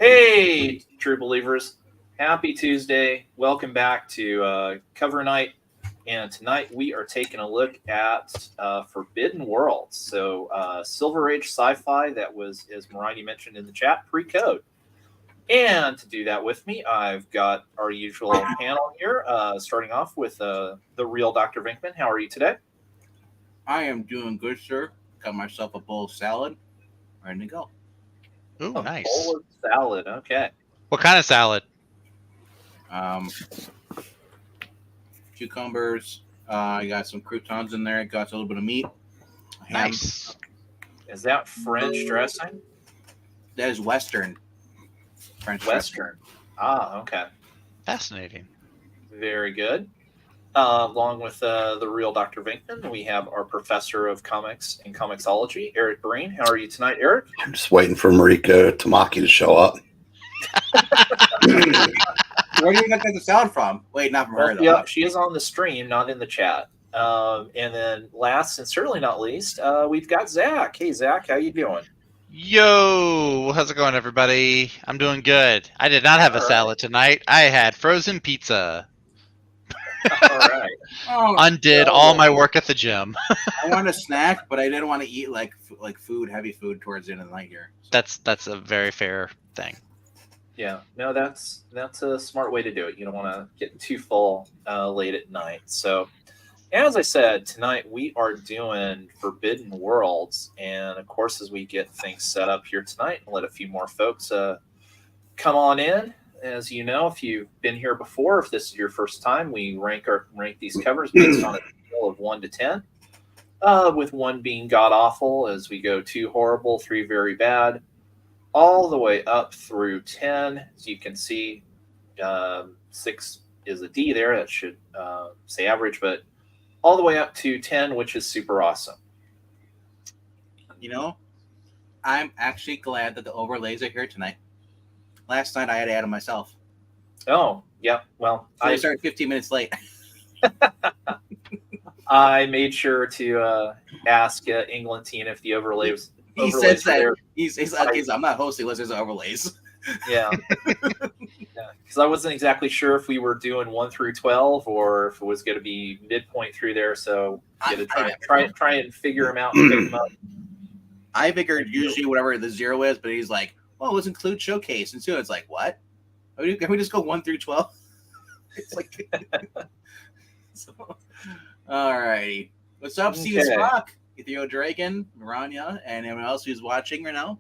Hey, true believers. Happy Tuesday. Welcome back to Cover Night. And tonight we are taking a look at Forbidden Worlds. So, Silver Age sci fi that was, as Mariah mentioned in the chat, pre code. And to do that with me, I've got our usual panel here, starting off with the real Dr. Vinkman. How are you today? I am doing good, sir. Got myself a bowl of salad. Ready to go. Ooh, A nice. bowl of salad. Okay. What kind of salad? Cucumbers. I got some croutons in there. Got a little bit of meat. Ham. Nice. Is that French dressing? That is Western. French Western. Ah, okay. Fascinating. Very good. Along with the real Dr. Vinkman, we have our professor of comics and comicsology, Eric Breen. How are you tonight, Eric? I'm just waiting for Mariko Tamaki to show up. Where do you get the salad from? Wait, not from her, though. Yeah, she is on the stream, not in the chat. And then last and certainly not least, we've got Zach. Hey, Zach, how you doing? Yo, how's it going, everybody? I'm doing good. I did not have a salad tonight. I had frozen pizza. All right. Undid all my work at the gym. I wanted a snack, but I didn't want to eat like food, heavy food towards the end of the night here. So. That's a very fair thing. Yeah, no, that's a smart way to do it. You don't want to get too full late at night. So, as I said, tonight we are doing Forbidden Worlds, and of course, as we get things set up here tonight, and let a few more folks come on in. As you know, if you've been here before, if this is your first time, we rank these covers based on a scale of 1 to 10, with 1 being god awful, as we go 2 horrible, 3 very bad, all the way up through 10. As you can see, 6 is a D there. That should say average, but all the way up to 10, which is super awesome. You know, I'm actually glad that the overlays are here tonight. Last night I had to add them myself. Oh, yeah. Well, so I started 15 minutes late. I made sure to ask Englentine if the overlays. He says that he's I'm not hosting unless there's overlays. Yeah. Because I wasn't exactly sure if we were doing 1 through 12 or if it was going to be midpoint through there. So you had to try and figure them out and pick them up. I figured usually whatever the 0 is, but he's like, "Oh, let's include showcase." And so it's like, what? Can we just go 1 through 12? It's like, so, all righty. What's up, Steven Spock, Ethio Dragon, Maranya, and everyone else who's watching right now?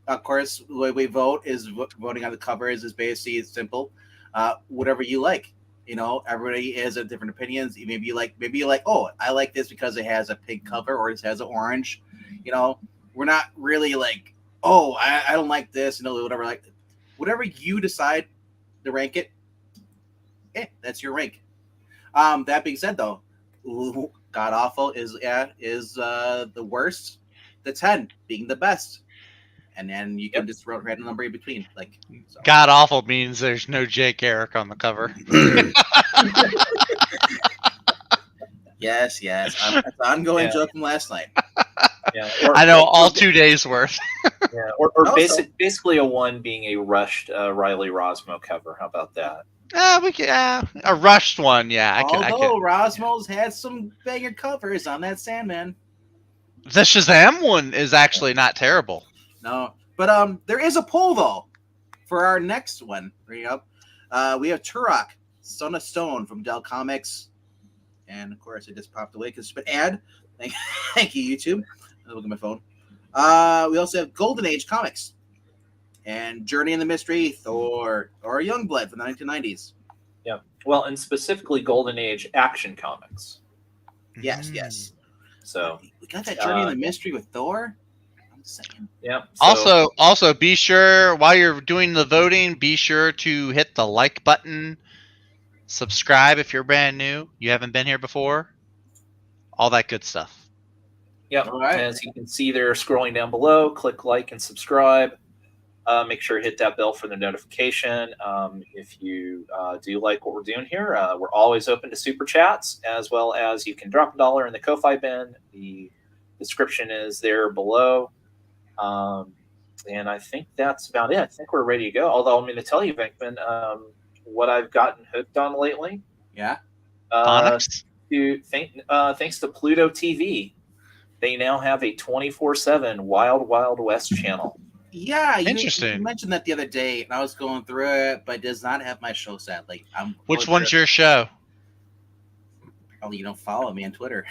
Of course, the way we vote is voting on the covers is basically simple. Whatever you like. You know, everybody has a different opinions. Maybe you like, oh, I like this because it has a pink cover or it has an orange. You know, we're not really like, oh, I don't like this, you know, whatever. Like, whatever you decide to rank it, that's your rank. That being said, though, God awful is the worst. The 10 being the best. And then you can just write a number in between. Like, so. God awful means there's no Jake Eric on the cover. Yes. It's an ongoing joke from last night. Yeah, I know, all 2 days worth. Yeah, or basically a 1 being a rushed Riley Rosmo cover. How about that? A rushed one, yeah. Although Rosmo's had some banger covers on that Sandman. The Shazam one is actually not terrible. No, but there is a poll though for our next one. We have Turok, Son of Stone from Dell Comics, and of course it just popped away because it's an ad. Thank you, YouTube. Look at my phone. We also have Golden Age Comics and Journey in the Mystery, Thor, or Youngblood from the 1990s. Yeah, well, and specifically Golden Age Action Comics. Yes. So we got that Journey in the Mystery with Thor. Yeah. So, also be sure while you're doing the voting, be sure to hit the like button, subscribe if you're brand new, you haven't been here before, all that good stuff. Yep. Right. As you can see there, scrolling down below, click like and subscribe. Make sure to hit that bell for the notification. If you do like what we're doing here, we're always open to super chats, as well as you can drop $1 in the Ko-Fi bin. The description is there below. And I think that's about it. I think we're ready to go. Although I'm going to tell you, Vinkman, what I've gotten hooked on lately. Yeah. Onyx? Thanks to Pluto TV, they now have a 24/7 Wild Wild West channel. Yeah, you Interesting. mentioned that the other day, and I was going through it, but it does not have my show sadly. Which one's your show? Oh, you don't follow me on Twitter.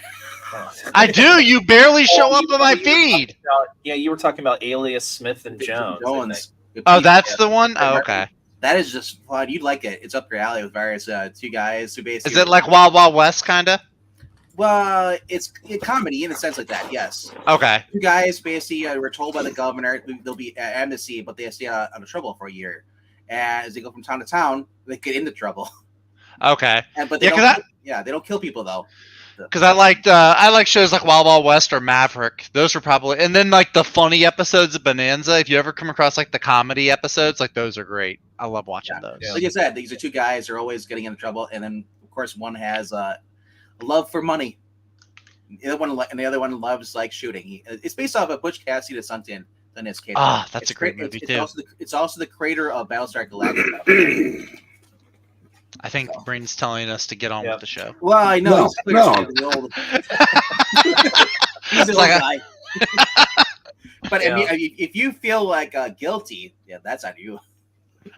I do. You barely show up on my feed. Yeah, you were talking about Alias Smith and Jones. I think. Oh, that's the one? Oh, okay. That is just fun. You'd like it. It's up your alley with various two guys who basically. Is it like Wild Wild West, kind of? Well, it's a comedy in a sense like that. Yes. Okay. Two guys basically were told by the governor they'll be amnesty, but they stay out of trouble for a year. And as they go from town to town, they get into trouble. Okay. But they they don't kill people though. Because I like shows like Wild Wild West or Maverick. Those were probably, and then like the funny episodes of Bonanza. If you ever come across like the comedy episodes, like those are great. I love watching those. Yeah. Like I said, these are two guys who are always getting into trouble, and then of course one has a love for money. The other one loves like shooting. It's based off of Butch Cassidy to Suntan. Ah, that's a great movie too. It's also the creator of Battlestar Galactica. I think Breen's telling us to get on with the show. Well, I know. No. He's an old guy. But Yeah. if you feel like guilty, that's on you.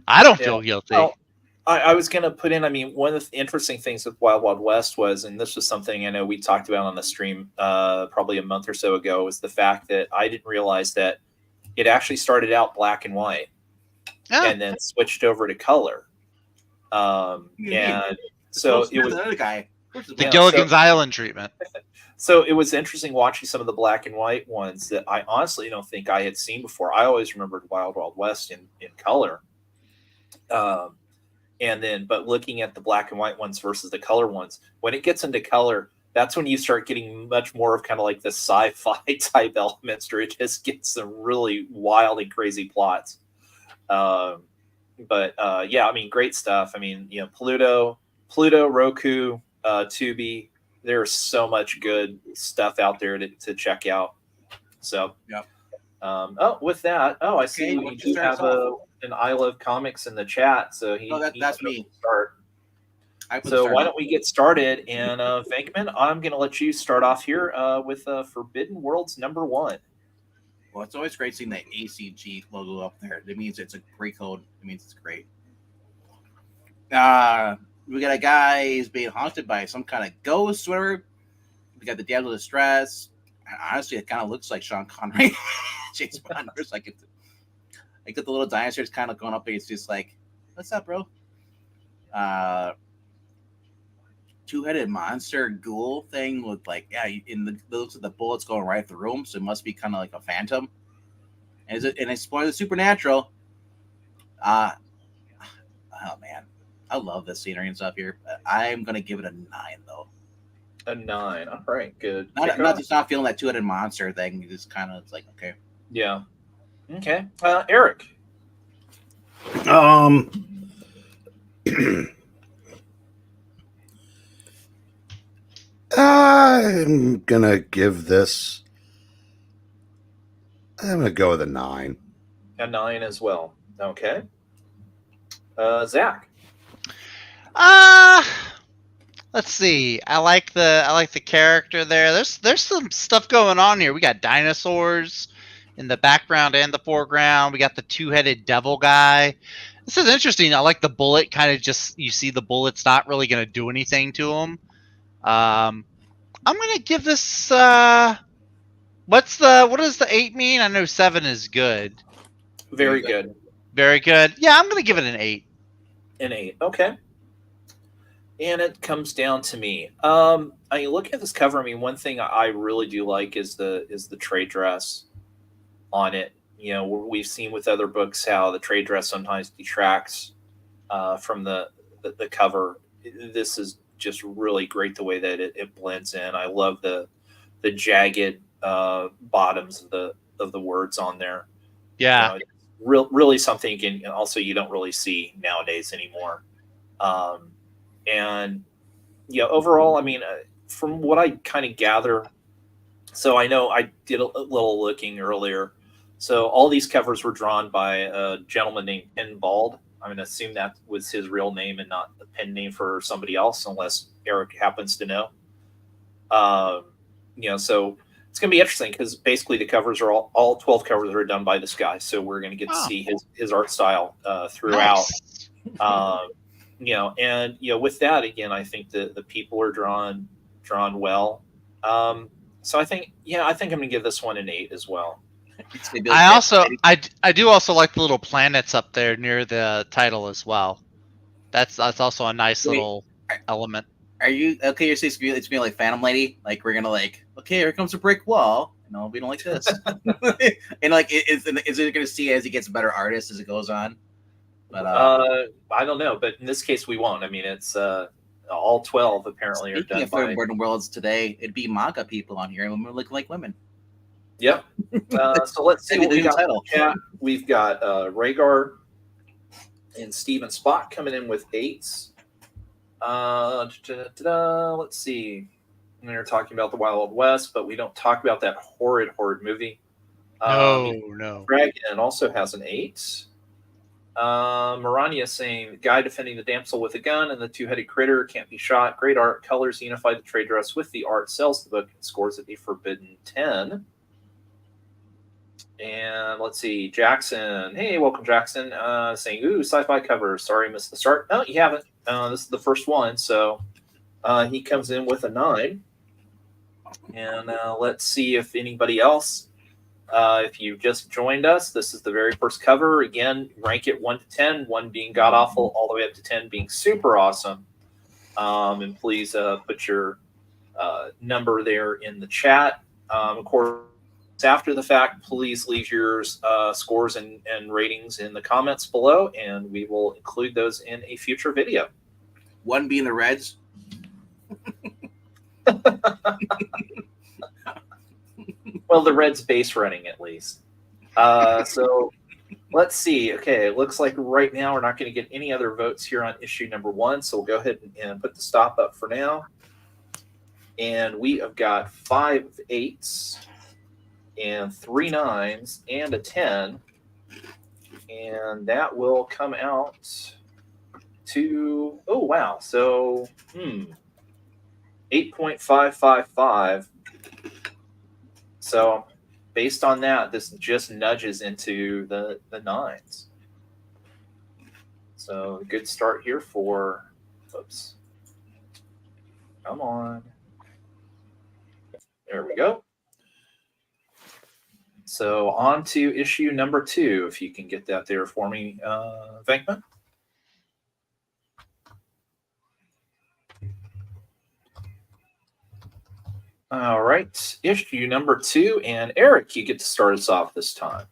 I don't feel guilty. Well, I was going to put in, I mean, one of the interesting things with Wild Wild West was, and this was something I know we talked about on the stream probably a month or so ago, was the fact that I didn't realize that it actually started out black and white and then switched over to color. And so it was another guy. The Gilligan's Island treatment. So it was interesting watching some of the black and white ones that I honestly don't think I had seen before. I always remembered Wild Wild West in color. But looking at the black and white ones versus the color ones, when it gets into color, that's when you start getting much more of kind of like the sci-fi type elements, where it just gets some really wild and crazy plots. Yeah, I mean, great stuff. I mean, Pluto, Roku, Tubi. There's so much good stuff out there to check out. So, with that, I see we do have an I Love Comics in the chat. So that's me. Start. So why don't we get started? And Venkman, I'm going to let you start off here with Forbidden Worlds #1. Well, it's always great seeing the ACG logo up there. It means it's a great code. It means it's great. We got a guy who's being haunted by some kind of ghost, whatever. We got the Damsel in Distress. And honestly, it kind of looks like Sean Connery. James Bond. Like the little dinosaurs kind of going up, and it's just like, "What's up, bro?" Two-headed monster ghoul thing with it looks like the bullets going right through him, so it must be kind of like a phantom. And it's more the supernatural. Oh man, I love this scenery and stuff here. I'm gonna give it a 9 though. A 9. All right, good. Not feeling that two-headed monster thing. You just kind of it's like okay. Yeah. Okay. Eric. I'm gonna give this. I'm gonna go with a 9. A 9 as well. Okay. Zach. Let's see. I like the character there. There's some stuff going on here. We got dinosaurs in the background and the foreground. We got the two-headed devil guy. This is interesting. I like the bullet. Kind of just you see the bullet's not really going to do anything to him. I'm gonna give this. What does the 8 mean? I know 7 is good. Very good. Very good. Yeah, I'm gonna give it an 8. An 8. Okay. And it comes down to me. I look at this cover. I mean, one thing I really do like is the trade dress on it. We've seen with other books how the trade dress sometimes detracts from the cover. This is just really great the way that it blends in. I love the jagged bottoms of the words on there. Yeah, really something you don't really see nowadays anymore. Overall, I mean, from what I kind of gather, so I know I did a little looking earlier. So all these covers were drawn by a gentleman named Ken Bald. I'm going to assume that was his real name and not a pen name for somebody else, unless Eric happens to know. So it's going to be interesting because basically the covers are all 12 covers are done by this guy. So we're going to get to see his art style throughout. Nice. With that, again, I think the people are drawn well. So I think I'm going to give this one an 8 as well. I do also like the little planets up there near the title as well. That's also a nice little element. Are you okay? You're saying it's being like Phantom Lady, like we're gonna okay, here comes a brick wall. No, we don't like this. And is it gonna see as he gets a better artist as it goes on? But I don't know, but in this case we won't. I mean, it's all 12 apparently are done by Modern Worlds today. It'd be manga people on here, and women look like women. Yep. So let's see what we got. We've got Rhaegar and Steven Spock coming in with 8s. Let's see. We're talking about the Wild West, but we don't talk about that horrid movie. No. Dragon also has an 8. Marania saying the guy defending the damsel with a gun and the two-headed critter can't be shot. Great art, colors, unified the trade dress with the art, sells the book, and scores at a forbidden 10. And let's see, Jackson. Hey, welcome, Jackson. Saying, ooh, sci-fi cover. Sorry, missed the start. No, you haven't. This is the first one, so he comes in with a 9. And let's see if anybody else. If you just joined us, this is the very first cover. Again, rank it 1 to 10, 1 being god awful, all the way up to 10 being super awesome. And please put your number there in the chat. Of course, after the fact, please leave your scores and ratings in the comments below, and we will include those in a future video. 1 being the Reds. Well, the Reds base running at least. So let's see. Okay, it looks like right now we're not going to get any other votes here on issue number 1, so we'll go ahead and put the stop up for now. And we have got 5 8s and 3 9s and a 10, and that will come out to 8.555. So based on that, this just nudges into the 9s. So a good start here for come on, there we go. So on to issue number 2, if you can get that there for me, Venkman. All right, issue number 2, and Eric, you get to start us off this time.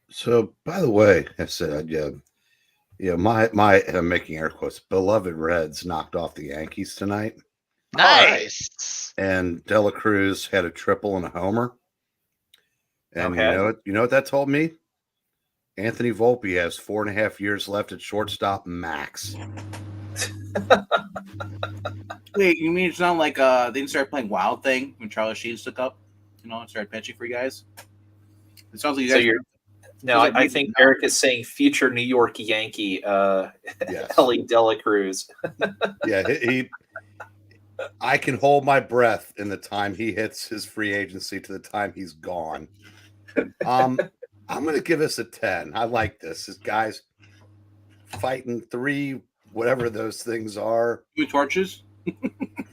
So, by the way, I said, my I'm making air quotes, beloved Reds knocked off the Yankees tonight. Nice. And Dela Cruz had a triple and a homer. And you know what that told me? Anthony Volpe has 4.5 years left at shortstop max. Wait, you mean it's not like they didn't start playing Wild Thing when Charlie Sheen took up, and started pitching for you guys? It sounds like you guys. I think Eric is saying future New York Yankee, Yes. Ellie Dela Cruz. Yeah, I can hold my breath in the time he hits his free agency to the time he's gone. I'm going to give this a 10. I like this. This guy's fighting 3, whatever those things are. 2 torches?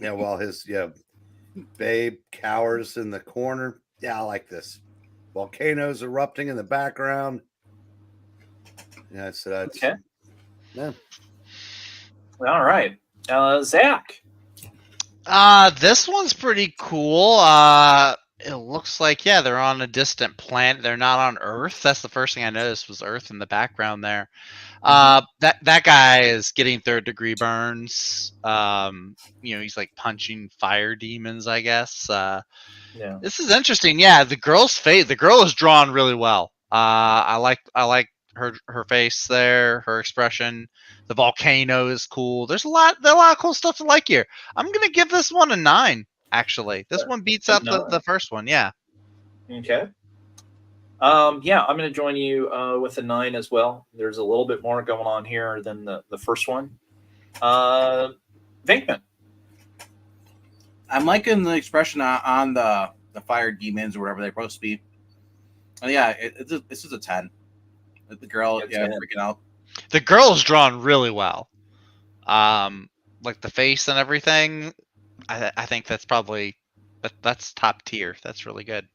Yeah, well, Babe cowers in the corner. Yeah, I like this. Volcanoes erupting in the background. Yeah, so that's okay. Yeah. All right, Zach. This one's pretty cool. It looks like they're on a distant planet. They're not on Earth. That's the first thing I noticed was Earth in the background there. That guy is getting 3rd-degree burns. He's like punching fire demons, I guess. This is interesting. Yeah, the girl's face. The girl is drawn really well. I like her face there, her expression. The volcano is cool. There's a lot of cool stuff to like here. I'm gonna give this one a 9. Actually, this one beats out the first one. Yeah. Okay. Yeah, I'm going to join you with a 9 as well. There's a little bit more going on here than the first one. Venkman. I'm liking the expression on the fire demons or whatever they're supposed to be. Oh, yeah, this is a 10. The girl, It's yeah, 10. freaking out. The girl is drawn really well. Like the face and everything. I think that's probably that's top tier. That's really good.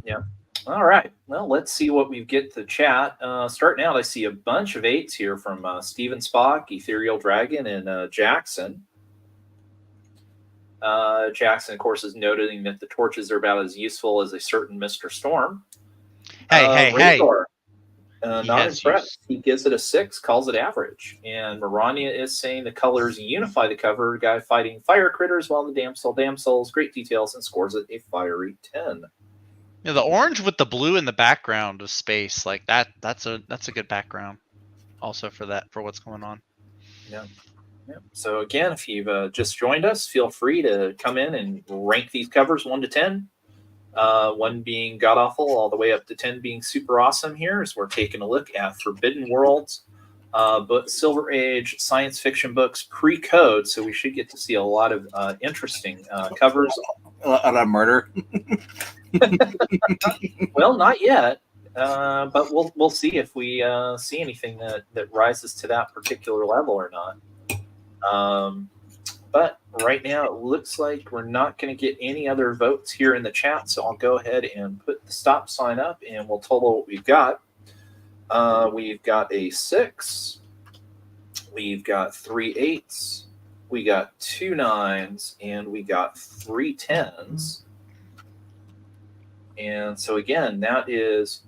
Yeah. All right. Well, let's see what we get to chat. Starting out, I see a bunch of 8s here from Steven Spock, Ethereal Dragon, and Jackson. Jackson, of course, is noting that the torches are about as useful as a certain Mr. Storm. Hey. Razor, He not has impressed. He gives it a 6, calls it average. And Marania is saying the colors unify the cover. Guy fighting fire critters while the damsels, great details, and scores it a fiery 10. Yeah, the orange with the blue in the background of space, like that's a good background also for what's going on. Yeah. So again, if you've just joined us, feel free to come in and rank these covers 1 to 10. 1 being god awful, all the way up to 10 being super awesome. Here as we're taking a look at Forbidden Worlds, but Silver Age science fiction books pre-code. So we should get to see a lot of interesting covers. A lot of murder. Well, not yet, but we'll see if we see anything that rises to that particular level or not. But right now, it looks like we're not going to get any other votes here in the chat, so I'll go ahead and put the stop sign up, and we'll total what we've got. We've got a 6. We've got 3 8s. We got 2 9s, and we got 3 10s. And so again, that is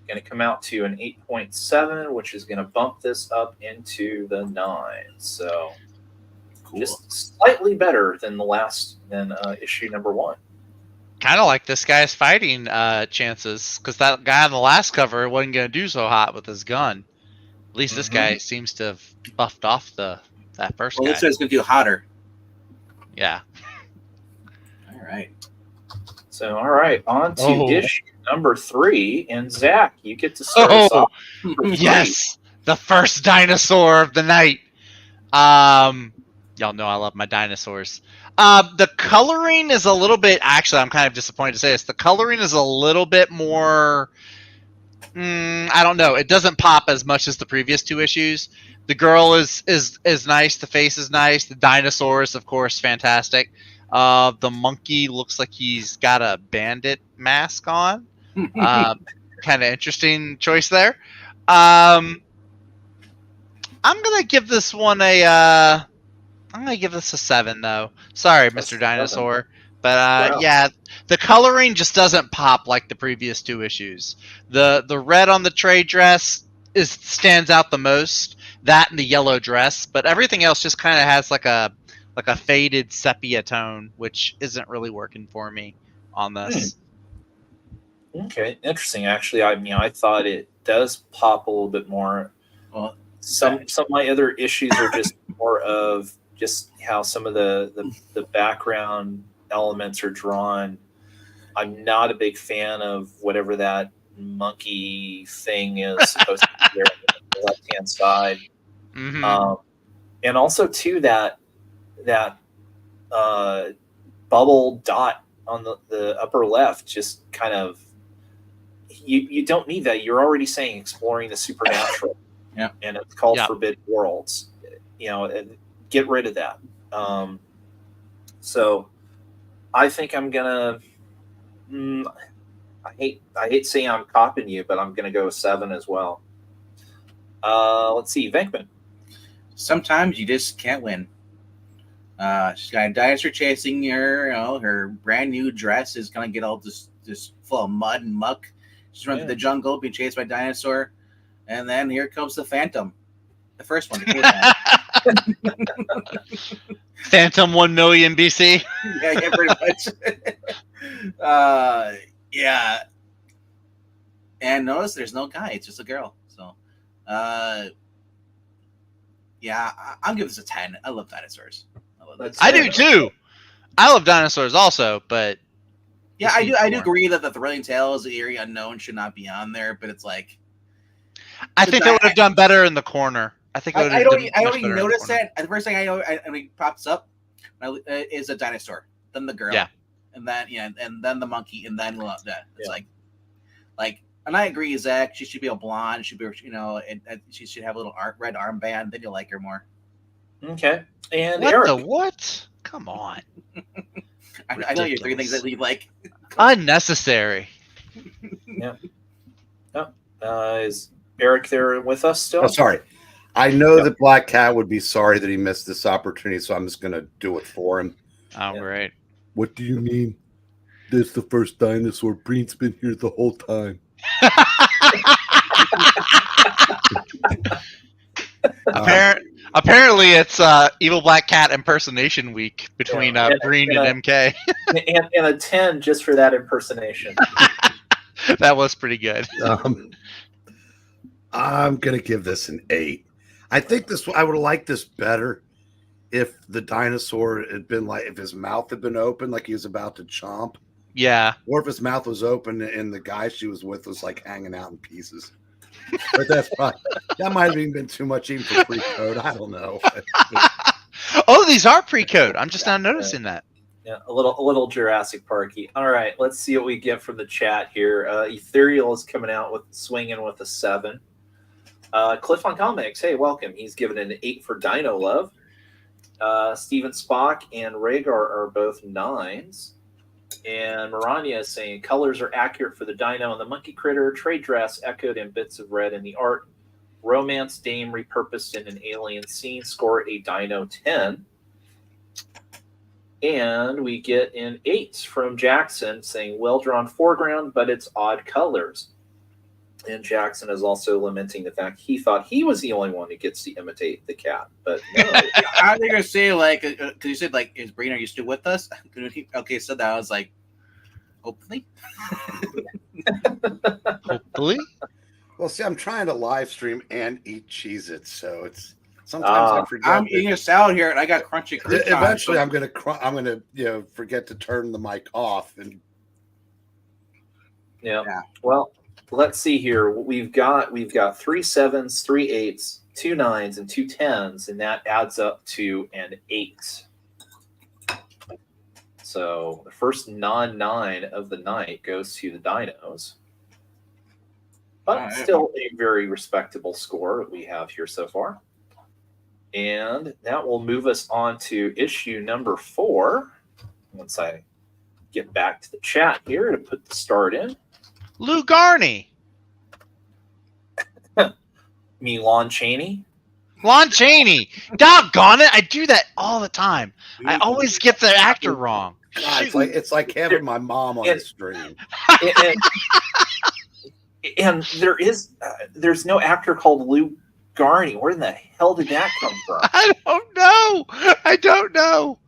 going to come out to an 8.7, which is going to bump this up into the 9. So cool. Just slightly better than issue number 1. Kind of like this guy's fighting chances, because that guy on the last cover wasn't going to do so hot with his gun. At least this guy seems to have buffed off that first guy. Well, this guy's going to do hotter. Yeah. All right. So, all right, on to issue number 3. And Zach, you get to start us off. Yes, the first dinosaur of the night. Y'all know I love my dinosaurs. The coloring is a little bit. Actually, I'm kind of disappointed to say this. The coloring is a little bit more. I don't know. It doesn't pop as much as the previous 2 issues. The girl is nice. The face is nice. The dinosaurs, of course, fantastic. The monkey looks like he's got a bandit mask on. Kind of interesting choice there. I'm gonna give this one I'm gonna give this a 7 though. Sorry, Mr. Dinosaur, but Wow. yeah, the coloring just doesn't pop like the previous 2 issues. The red on the trade dress stands out the most. That and the yellow dress, but everything else just kind of has like a faded sepia tone, which isn't really working for me on this. Okay, interesting. Actually, I thought it does pop a little bit more. Well, some of my other issues are just more of just how some of the background elements are drawn. I'm not a big fan of whatever that monkey thing is supposed to be there on the left-hand side. And also too that bubble dot on the upper left, just kind of you don't need that. You're already saying exploring the supernatural. Yeah. And it's called Yeah. Forbidden Worlds. And get rid of that. So I think I'm gonna I hate saying I'm copying you, but I'm gonna go with 7 as well. Let's see, Venkman. Sometimes you just can't win. She's got a dinosaur chasing her. Her brand new dress is gonna get all this full of mud and muck. She's running through the jungle, being chased by a dinosaur, and then here comes the Phantom, the first one. Phantom 1 million BC. yeah, pretty much. Yeah. And notice there's no guy; it's just a girl. So, yeah, I'll give this a 10. I love dinosaurs. I do too. I love dinosaurs also, but Yeah, This I do. needs I do more. agree that the Thrilling Tales, the Eerie Unknown, should not be on there. But it's like I think it would have done better in the corner. I think it would I have don't. done I much don't better even in the notice corner. that. The first thing I know, when it pops up, is a dinosaur, then the girl, Yeah. and then and then the monkey, and then that. It's Yeah. like, and I agree, Zach. She should be a blonde. She should be, and she should have a little red armband. Then you'll like her more. Okay. And What Eric. the what? Come on. I know your three things that you like. Unnecessary. Is Eric there with us still? Oh, sorry. I know Yep. that Black Cat would be sorry that he missed this opportunity, so I'm just going to do it for him. Oh, Yeah. great. What do you mean? This is the first dinosaur. Breen's been here the whole time. Apparently, it's Evil Black Cat impersonation week between Yeah. Breen and MK. and a 10 just for that impersonation. That was pretty good. I'm going to give this an 8. I think I would have liked this better if the dinosaur had been like, if his mouth had been open like he was about to chomp, Yeah. or if his mouth was open and the guy she was with was like hanging out in pieces. But that might have even been too much even for pre-code. I don't know. Oh, these are pre-code. I'm just now noticing that. Yeah, a little Jurassic Parky. All right, let's see what we get from the chat here. Ethereal is coming out with swinging with a 7. Cliff on Comics, hey, welcome. He's given an 8 for Dino Love. Steven Spock and Rhaegar are both 9s. And Maranya is saying colors are accurate for the dino and the monkey critter. Trade dress echoed in bits of red in the art. Romance dame repurposed in an alien scene. Score a dino 10. And we get an 8 from Jackson saying well-drawn foreground, but it's odd colors. And Jackson is also lamenting the fact he thought he was the only one who gets to imitate the cat. But no. I think I say like, because you said like, is Breen, are you still with us? Okay, so that I was like, hopefully. Hopefully. Well, see, I'm trying to live stream and eat Cheez-Its, so it's sometimes I forget. I'm eating a salad here, and I got crunchy croutons. Eventually, I'm gonna forget to turn the mic off, and Yeah. Yeah. Well, let's see here. We've got 3 7s, 3 8s, 2 9s, and 2 10s, and that adds up to an 8. So the first non-9 of the night goes to the Dinos, but All right. still a very respectable score that we have here so far. And that will move us on to issue number 4. Once I get back to the chat here to put the start in. Lou Garney. Me, Lon Chaney. Lon Chaney. Doggone it. I do that all the time. I always get the actor wrong. God, it's like having my mom on the stream. And there's no actor called Lou Garney. Where in the hell did that come from? I don't know.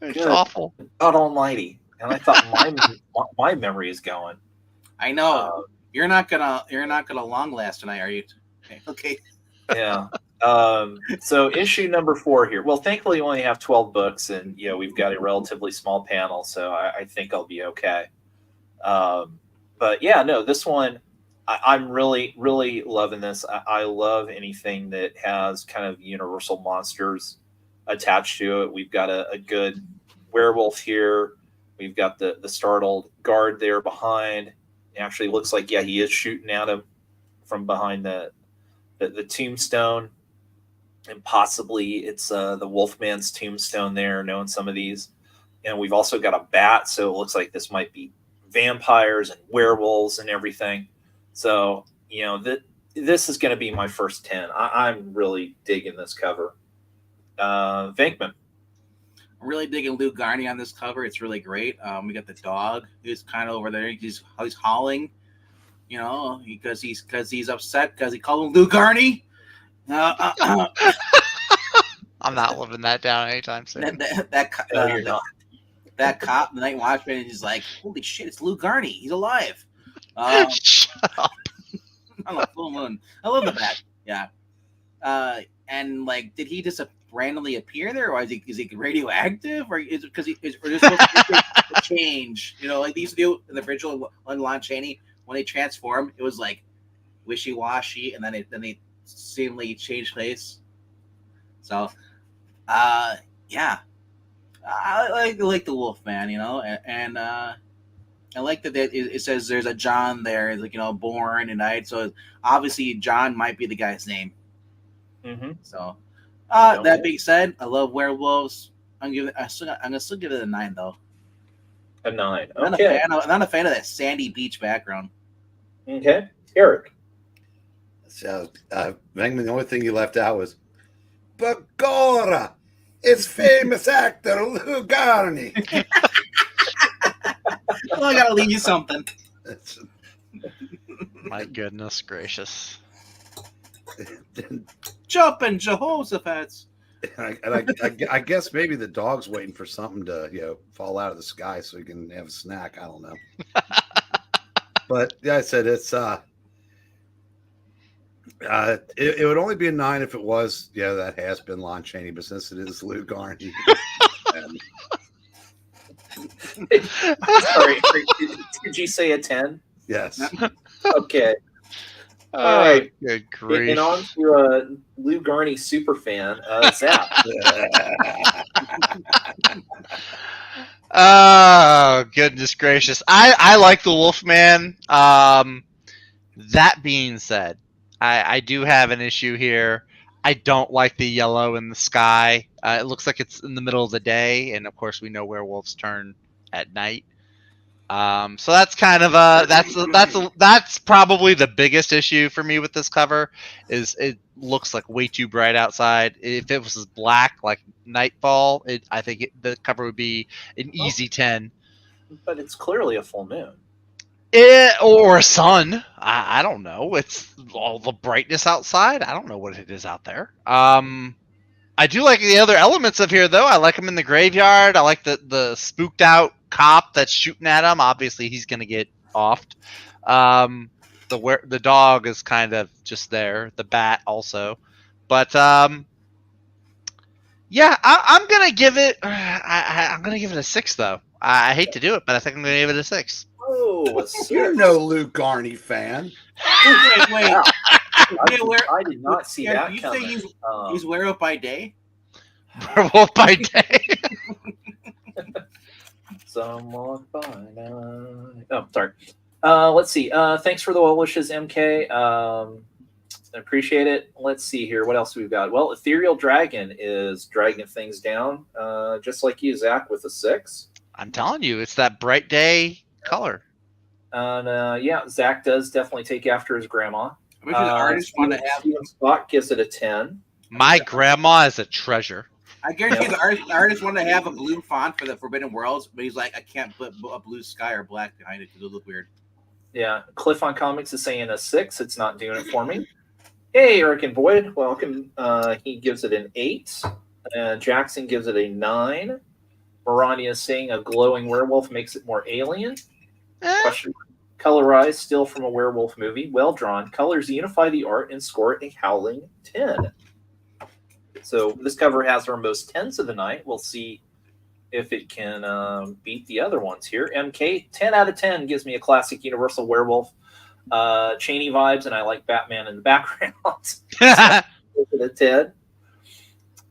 It's Good. awful. God Almighty! And I thought my memory is going. I know you're not gonna long last tonight, are you? Okay. Yeah. So issue number 4 here. Well, thankfully, we only have 12 books, and we've got a relatively small panel, so I think I'll be okay. But yeah, no, this one. I'm really, really loving this. I love anything that has kind of universal monsters attached to it. We've got a good werewolf here. We've got the startled guard there behind. It actually looks like, he is shooting at him from behind the tombstone. And possibly it's the Wolfman's tombstone there, knowing some of these. And we've also got a bat, so it looks like this might be vampires and werewolves and everything. So, this is going to be my first 10. I'm really digging this cover. Venkman. I'm really digging Lou Garney on this cover. It's really great. We got the dog who's kind of over there. He's howling, because he's upset because he called him Lou Garney. I'm not living that down anytime soon. That cop, the night watchman, is like, holy shit, it's Lou Garney. He's alive. Shut up. I love full moon. I love the bat. Yeah. And like, did he just randomly appear there, or is he radioactive, or is it because or is supposed to change? You know, like they used to do in the original one, Lon Chaney, when they transformed, it was like wishy washy, and then they seemingly changed place. So, yeah, I like the Wolfman, you know, and I like that it says there's a John there, it's like, you know, born and died. So obviously John might be the guy's name. Mm-hmm. So, that being said, I love werewolves. I'm gonna still give it a 9 though. A 9. I'm Okay. not a fan of that sandy beach background. Okay. Eric. So, Venkman, the only thing you left out was Bagora. It's famous actor Lou Garney. Well, I gotta leave you something. My goodness gracious. Jumping Jehoshaphat's. I guess maybe the dog's waiting for something to fall out of the sky so he can have a snack. I don't know. But yeah, I said it's it would only be a 9 if it was that has been Lon Chaney, but since it is Lou Garney. Sorry, did you say a 10? Yes. Okay. All right. Good grief. And on to Lou Garney super fan, Zap. Oh, goodness gracious. I like the Wolfman. That being said, I do have an issue here. I don't like the yellow in the sky. It looks like it's in the middle of the day, and of course we know werewolves turn at night. So that's kind of that's probably the biggest issue for me with this cover. Is it looks like way too bright outside. If it was black like Nightfall, I think the cover would be an easy 10. But it's clearly a full moon. Or a sun. I don't know. It's all the brightness outside. I don't know what it is out there. I do like the other elements of here, though. I like him in the graveyard. I like the spooked out cop that's shooting at him. Obviously, he's going to get offed. The dog is kind of just there. The bat also. But yeah, I'm gonna give it. I'm gonna give it a 6, though. I hate to do it, but I think I'm gonna give it a 6. Oh, You're no Lou Garney fan. Wait. I did not see that You coming. say he's werewolf by day? Werewolf by day. Someone by night. Oh, sorry. Let's see. Thanks for the well wishes, MK. I appreciate it. Let's see here. What else we've got? Well, Ethereal Dragon is dragging things down, just like you, Zach, with a 6. I'm telling you, it's that bright day color. And yeah, Zach does definitely take after his grandma. I wish the artist wanted to have. Steven Spock gives it a 10. My grandma is a treasure. I guarantee the artist wanted to have a blue font for the Forbidden Worlds, but he's like, I can't put a blue sky or black behind it because it look weird. Yeah, Cliff on Comics is saying a 6. It's not doing it for me. Hey, Eric and Boyd, welcome. He gives it an 8. Jackson gives it a 9. Marania is saying a glowing werewolf makes it more alien. Question mark. Colorized, still from a werewolf movie. Well drawn. Colors unify the art and score a howling 10. So this cover has our most 10s of the night. We'll see if it can beat the other ones here. MK, 10 out of 10 gives me a classic Universal Werewolf. Cheney vibes, and I like Batman in the background. Give it a 10.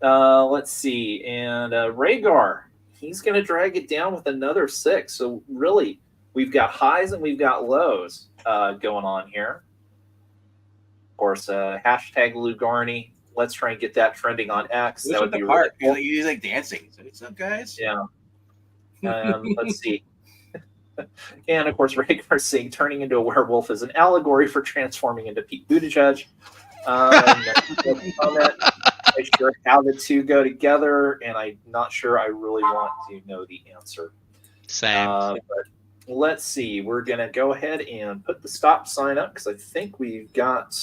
Let's see. And Rhaegar, he's going to drag it down with another 6. So really, we've got highs and we've got lows going on here. Of course, hashtag Lou Garney. Let's try and get that trending on X. That would be really cool. He's like dancing. What's up, guys? Yeah. Let's see. And of course, Rhaegar saying turning into a werewolf is an allegory for transforming into Pete Buttigieg. Comment. I'm sure how the two go together, and I'm not sure I really want to know the answer. Same. But let's see. We're going to go ahead and put the stop sign up because I think we've got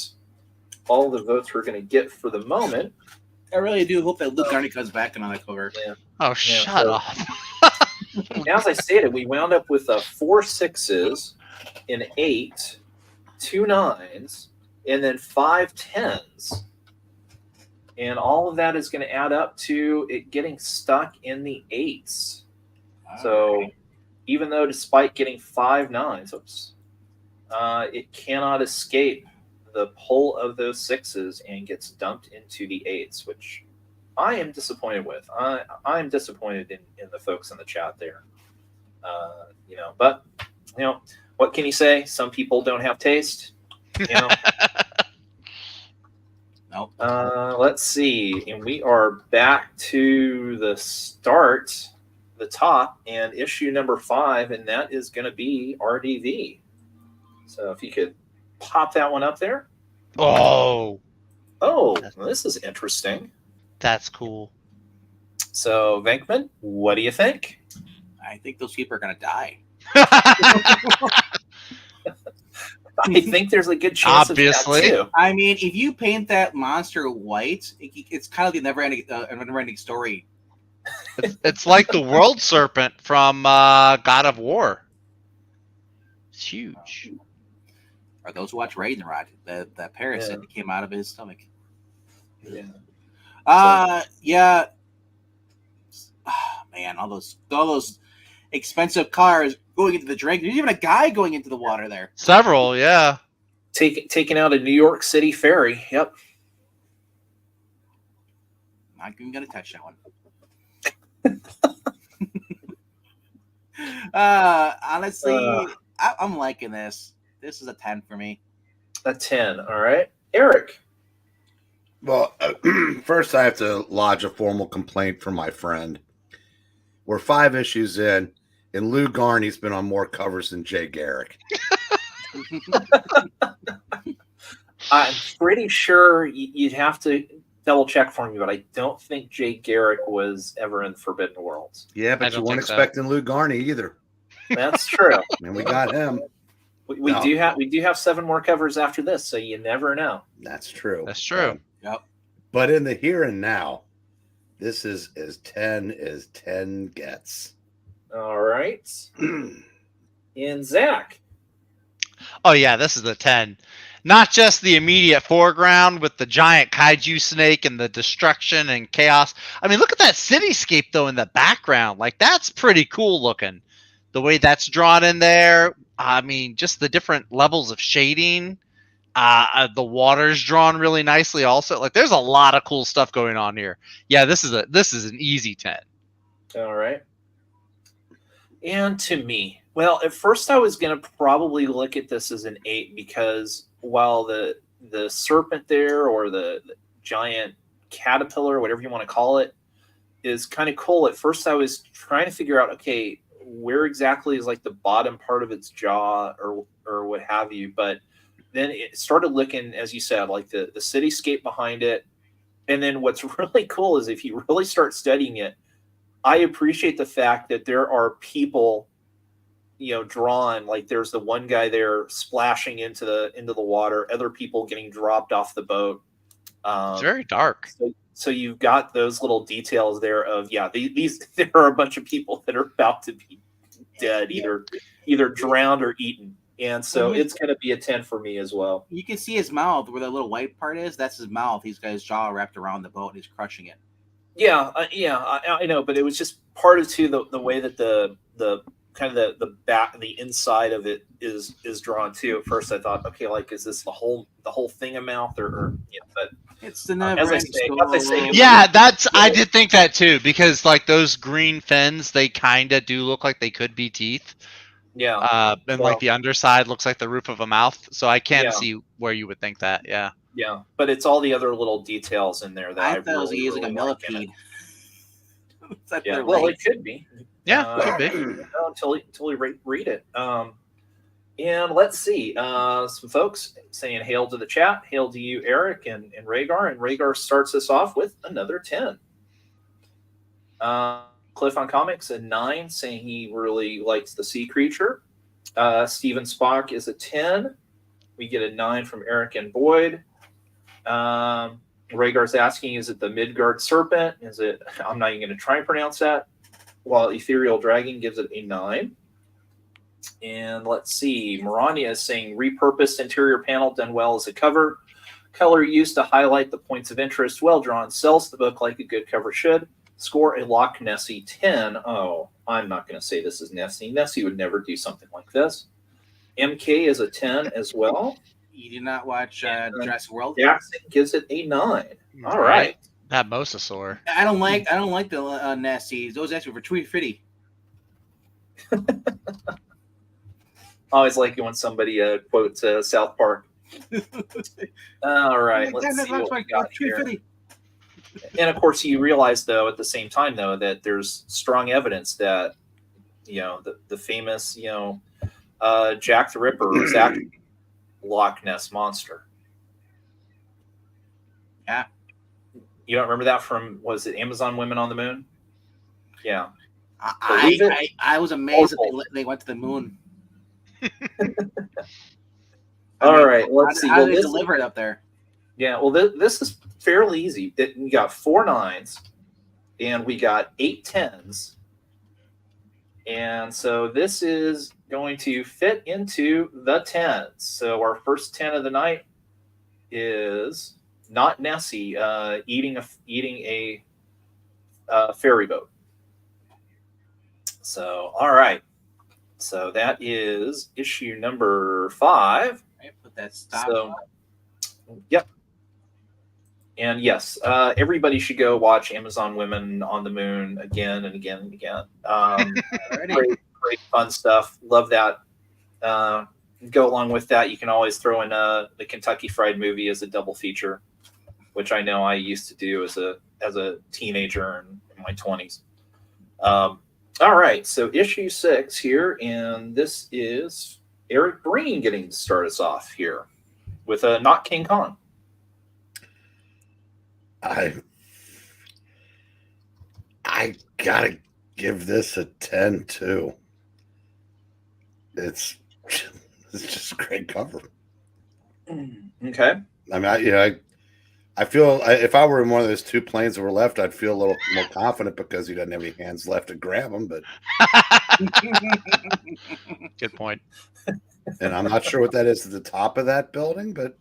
all the votes we're going to get for the moment. I really do hope that Luke Garney comes back on that cover. Yeah. Oh, shut up. As I stated, we wound up with 4 6s, an 8, 2 9s, and then 5 10s. And all of that is going to add up to it getting stuck in the 8s. So even though despite getting 5 9s, it cannot escape the pull of those 6s and gets dumped into the 8s, which I am disappointed with. I'm disappointed in the folks in the chat there. But what can you say? Some people don't have taste. Nope. Let's see, and we are back to the start, the top, and issue number 5, and that is going to be RDV. So if you could pop that one up there. Oh, Oh, this is interesting. that's cool. So Venkman, what do you think? I think those people are gonna die. I think there's a good chance Obviously. of that too. I mean, if you paint that monster white, it's kind of the never-ending story. It's like the world serpent from God of War. It's huge. Or those who watch Ragnarok, the parasite that came out of his stomach. Yeah. Yeah. Man, all those expensive cars going into the drink. There's even a guy going into the water there. Several, yeah. Taking out a New York City ferry. Yep. Not even gonna touch that one. Honestly, I'm liking this. This is a 10 for me. A 10. All right. Eric. Well, first I have to lodge a formal complaint from my friend. We're 5 issues in, and Lou Garney's been on more covers than Jay Garrick. I'm pretty sure you'd have to double check for me, but I don't think Jay Garrick was ever in Forbidden Worlds. Yeah, I but you don't weren't think so. expecting Lou Garney either. That's true. And we got him. We No. do have 7 more covers after this, so you never know. That's true. That's true. Yep. But in the here and now, this is as 10 as 10 gets. All right. And Zach. Oh yeah, this is a 10. Not just the immediate foreground with the giant kaiju snake and the destruction and chaos. I mean, look at that cityscape though in the background. Like that's pretty cool looking. The way that's drawn in there. I mean, just the different levels of shading. The water's drawn really nicely also. Like there's a lot of cool stuff going on here. Yeah, this is an easy 10. All right. And to me, well, at first I was going to probably look at this as an 8 because while the serpent there or the giant caterpillar, whatever you want to call it, is kind of cool. At first I was trying to figure out, okay, where exactly is like the bottom part of its jaw or what have you. But then it started looking, as you said, like the cityscape behind it. And then what's really cool is if you really start studying it, I appreciate the fact that there are people, drawn, like there's the one guy there splashing into the water, other people getting dropped off the boat. It's very dark. So you've got those little details there of, these there are a bunch of people that are about to be dead, either drowned or eaten. And so it's going to be a 10 for me as well. You can see his mouth where the little white part is. That's his mouth. He's got his jaw wrapped around the boat and he's crushing it. Yeah, I know, but it was just part of the way that the kind of the back, the inside of it is drawn too. At first, I thought, okay, like is this the whole thing a mouth or but it's the as I say, Yeah, I did think that too because like those green fins, they kind of do look like they could be teeth. Yeah, and like the underside looks like the roof of a mouth, so I can see where you would think that. Yeah. Yeah, but it's all the other little details in there that I thought it was really, using really a like in it. millipede. Yeah, well, it could be. Yeah, could be. Until we read it. And let's see. Some folks saying hail to the chat. Hail to you, Eric and Rhaegar. And Rhaegar starts us off with another 10. Cliff on Comics, a 9, saying he really likes the sea creature. Steven Spock is a 10. We get a 9 from Eric and Boyd. Rhaegar's asking, is it the Midgard Serpent? Is it? I'm not even going to try and pronounce that. While Ethereal Dragon gives it a 9. And let's see. Marania is saying repurposed interior panel done well as a cover. Color used to highlight the points of interest. Well drawn. Sells the book like a good cover should. Score a Loch Nessie 10. Oh, I'm not going to say this is Nessie. Nessie would never do something like this. MK is a 10 as well. You did not watch Jurassic World? Jackson gives it a 9. All right. That mosasaur. I don't like the Nessie. Those actually were Tweety Fitty. I always like it when somebody quotes South Park. All right, let's see what we got here. And of course, you realize, though, at the same time, though, that there's strong evidence that, the famous, Jack the Ripper is actually Loch Ness Monster. Yeah. You don't remember that from, was it Amazon Women on the Moon? Yeah. I was amazed that they went to the moon. All right, let's see. How did they deliver it up there? Yeah, well, this is fairly easy. We got 4 9s, and we got 8 10s. And so this is going to fit into the 10s. So our first 10 of the night is not Nessie eating a ferry boat. So, all right. So that is issue number 5. Right, put that stop. So, yep. And yes, everybody should go watch Amazon Women on the Moon again and again and again. Great fun stuff. Love that. Go along with that, you can always throw in the Kentucky Fried Movie as a double feature, which I know I used to do as a teenager in my 20s. All right, so issue 6 here, and this is Eric Breen getting to start us off here with Not King Kong. I gotta give this a 10 too. It's just a great cover. Okay. I mean, I feel if I were in one of those 2 planes that were left, I'd feel a little more confident because he doesn't have any hands left to grab them. But Good point. and I'm not sure what that is at the top of that building, but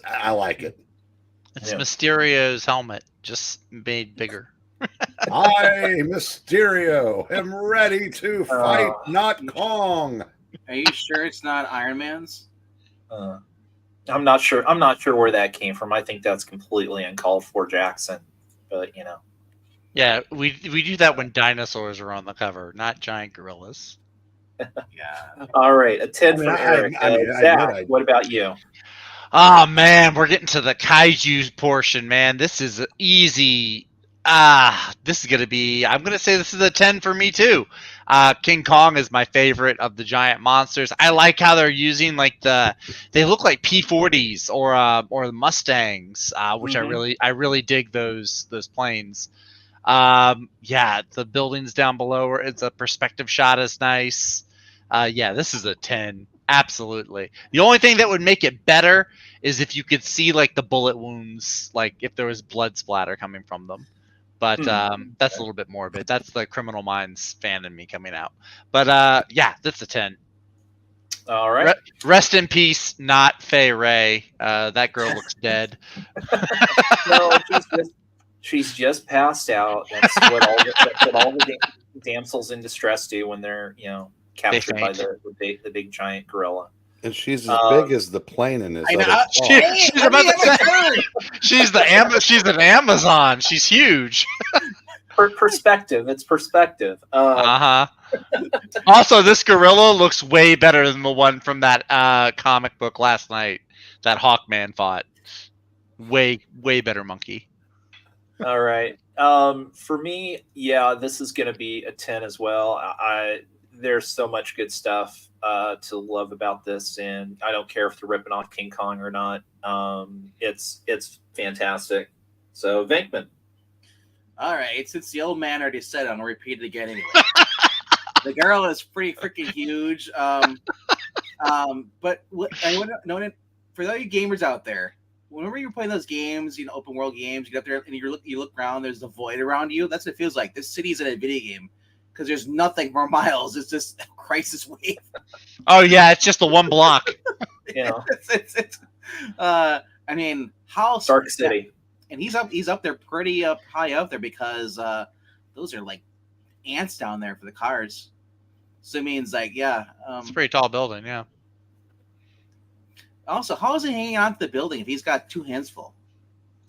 I like it. It's Mysterio's helmet, just made bigger. I, Mysterio, am ready to fight not Kong. Are you sure it's not Iron Man's? I'm not sure. I'm not sure where that came from. I think that's completely uncalled for, Jackson. But Yeah, we do that when dinosaurs are on the cover, not giant gorillas. Yeah. All right, a 10 for Eric. Zach, what about you? Oh man, we're getting to the kaiju portion, man. This is easy. This is gonna be. I'm gonna say this is a 10 for me too. King Kong is my favorite of the giant monsters. I like how they're using they look like P-40s or the Mustangs, which I really dig those planes. Yeah, the buildings down below, it's a perspective shot is nice. Yeah, this is a 10. Absolutely. The only thing that would make it better is if you could see the bullet wounds, if there was blood splatter coming from them. But that's a little bit morbid. That's the Criminal Minds fan in me coming out. But yeah, that's a 10. All right. Rest in peace, not Fay Ray. That girl looks dead. No, she's just passed out. That's what all the damsels in distress do when they're captured by the big giant gorilla. And she's as big as the plane in this. She's about to say, she's an Amazon. She's huge. Perspective. It's perspective. Also, this gorilla looks way better than the one from that comic book last night that Hawkman fought. Way better monkey. All right. For me, yeah, this is going to be a 10 as well. There's so much good stuff to love about this, and I don't care if they're ripping off King Kong or not. It's fantastic. So, Venkman. All right, since the old man already said it, I'm gonna repeat it again anyway. The girl is pretty freaking huge. But for all you gamers out there, whenever you're playing those games, open world games, you get up there and you look around, there's the void around you. That's what it feels like. This city's in a video game. Because there's nothing for miles. It's just a crisis wave. Oh yeah, it's just the one block. Yeah. I I mean, how Dark City. and he's up there pretty up high up there because those are like ants down there for the cars. So it means like It's a pretty tall building, yeah. Also, how is he hanging on to the building if he's got two hands full?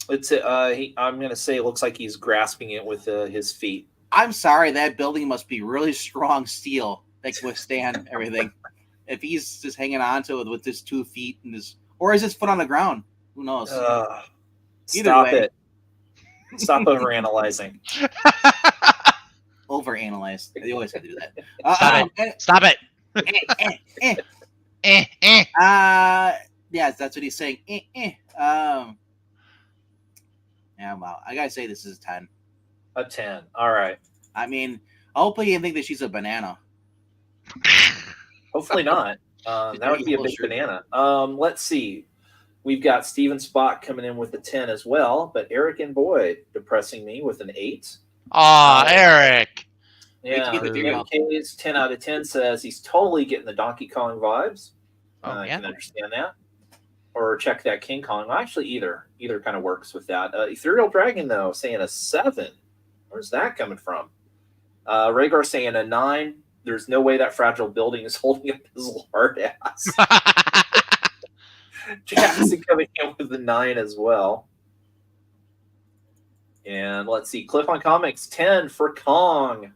It's I'm gonna say it looks like he's grasping it with his feet. I'm sorry, that building must be really strong steel that can withstand everything. If he's just hanging on to it with his 2 feet and or is his foot on the ground? Who knows? Either Stop way. it. Stop overanalyzing. Overanalyzed. They always have to do that. Stop it. Yes, that's what he's saying. Yeah, well, I gotta say this is a 10. A 10. All right. I mean, hopefully you didn't think that she's a banana. Hopefully not. That would be a big banana. Let's see. We've got Steven Spot coming in with a 10 as well, but Eric and Boyd depressing me with an 8. Aw, Eric. Yeah, Wait to get the MK's 10 out of 10 says he's totally getting the Donkey Kong vibes. Oh, I yeah. can understand that. Or check that King Kong. Well, actually, either kind of works with that. Ethereal Dragon, though, saying a 7. Where's that coming from? Rhaegar saying a 9. There's no way that fragile building is holding up his hard ass. Jackson coming in with the 9 as well. And let's see, Cliff on Comics 10 for Kong.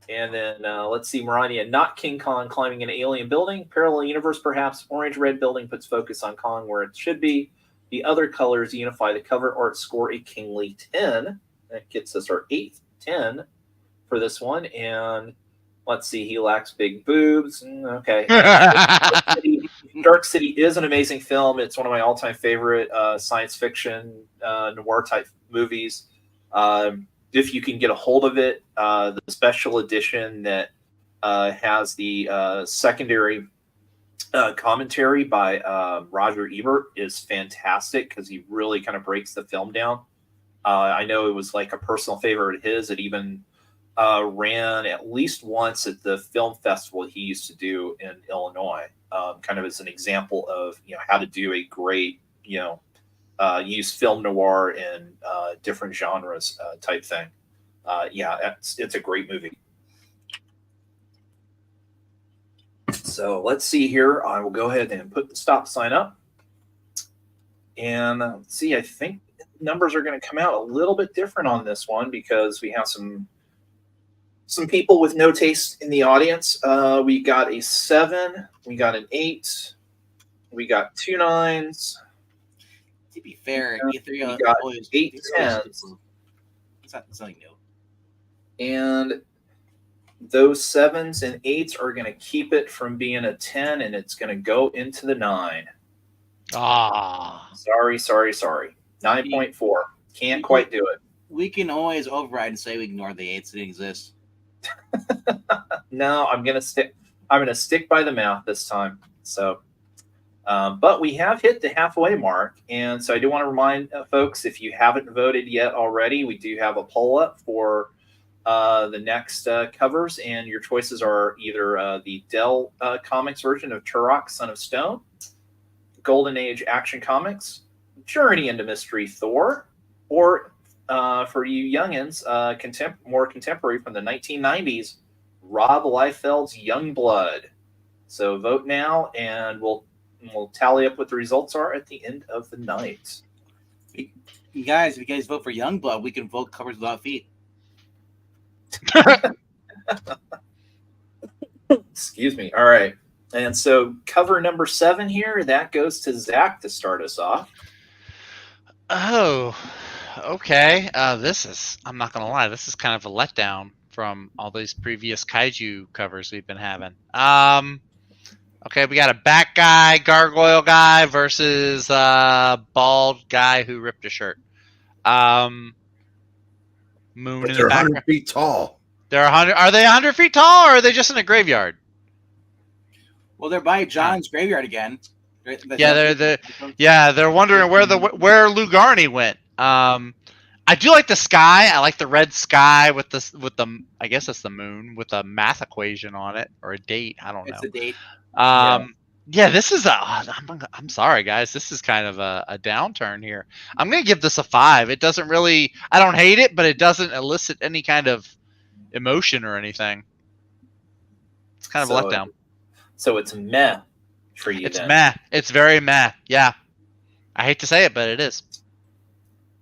And then let's see, Marania, not King Kong climbing an alien building. Parallel universe, perhaps. Orange-red building puts focus on Kong where it should be. The other colors unify the cover art, score a kingly 10. That gets us our 8th 10 for this one. And let's see, he lacks big boobs. Okay. Dark City is an amazing film. It's one of my all-time favorite science fiction noir type movies. If you can get a hold of it, the special edition that has the secondary commentary by Roger Ebert is fantastic because he really kind of breaks the film down. I know it was like a personal favorite of his. It even ran at least once at the film festival he used to do in Illinois, kind of as an example of how to do a great use film noir in different genres type thing. It's a great movie. So let's see here. I will go ahead and put the stop sign up. And let's see, I think numbers are going to come out a little bit different on this one because we have some people with no taste in the audience. We got a 7, we got an 8, we got 2 9s. To be fair, we got 8 10s. It's not something new. And those 7s and 8s are going to keep it from being a 10, and it's going to go into the 9. Sorry. 9.4. Can't quite do it. We can always override and say we ignore the 8s that exist. No, I'm gonna stick by the math this time. So, but we have hit the halfway mark, and so I do want to remind folks, if you haven't voted yet already, we do have a poll up for the next covers, and your choices are either the Dell Comics version of Turok, Son of Stone, Golden Age Action Comics, Journey into Mystery Thor, or for you youngins, more contemporary from the 1990s, Rob Liefeld's Youngblood. So vote now, and we'll tally up what the results are at the end of the night. You guys, if you guys vote for Youngblood, we can vote covers without feet. Excuse me. All right. And so cover number 7 here, that goes to Zach to start us off. Oh, okay. I'm not going to lie, this is kind of a letdown from all these previous kaiju covers we've been having. Okay, we got a bat guy, gargoyle guy versus bald guy who ripped a shirt. Moon But in they're the background. 100 feet tall. They're 100. Are they 100 feet tall, or are they just in a graveyard? Well, they're by John's graveyard again. Yeah, they're wondering where Lou Garney went. I do like the sky. I like the red sky with the I guess it's the moon with a math equation on it or a date. I don't know. It's a date. Yeah, this is I'm sorry, guys. This is kind of a downturn here. I'm gonna give this a 5. It doesn't really. I don't hate it, but it doesn't elicit any kind of emotion or anything. It's kind of a So, letdown. so it's meh for you It's then. meh. It's very meh. Yeah, I hate to say it, but it is.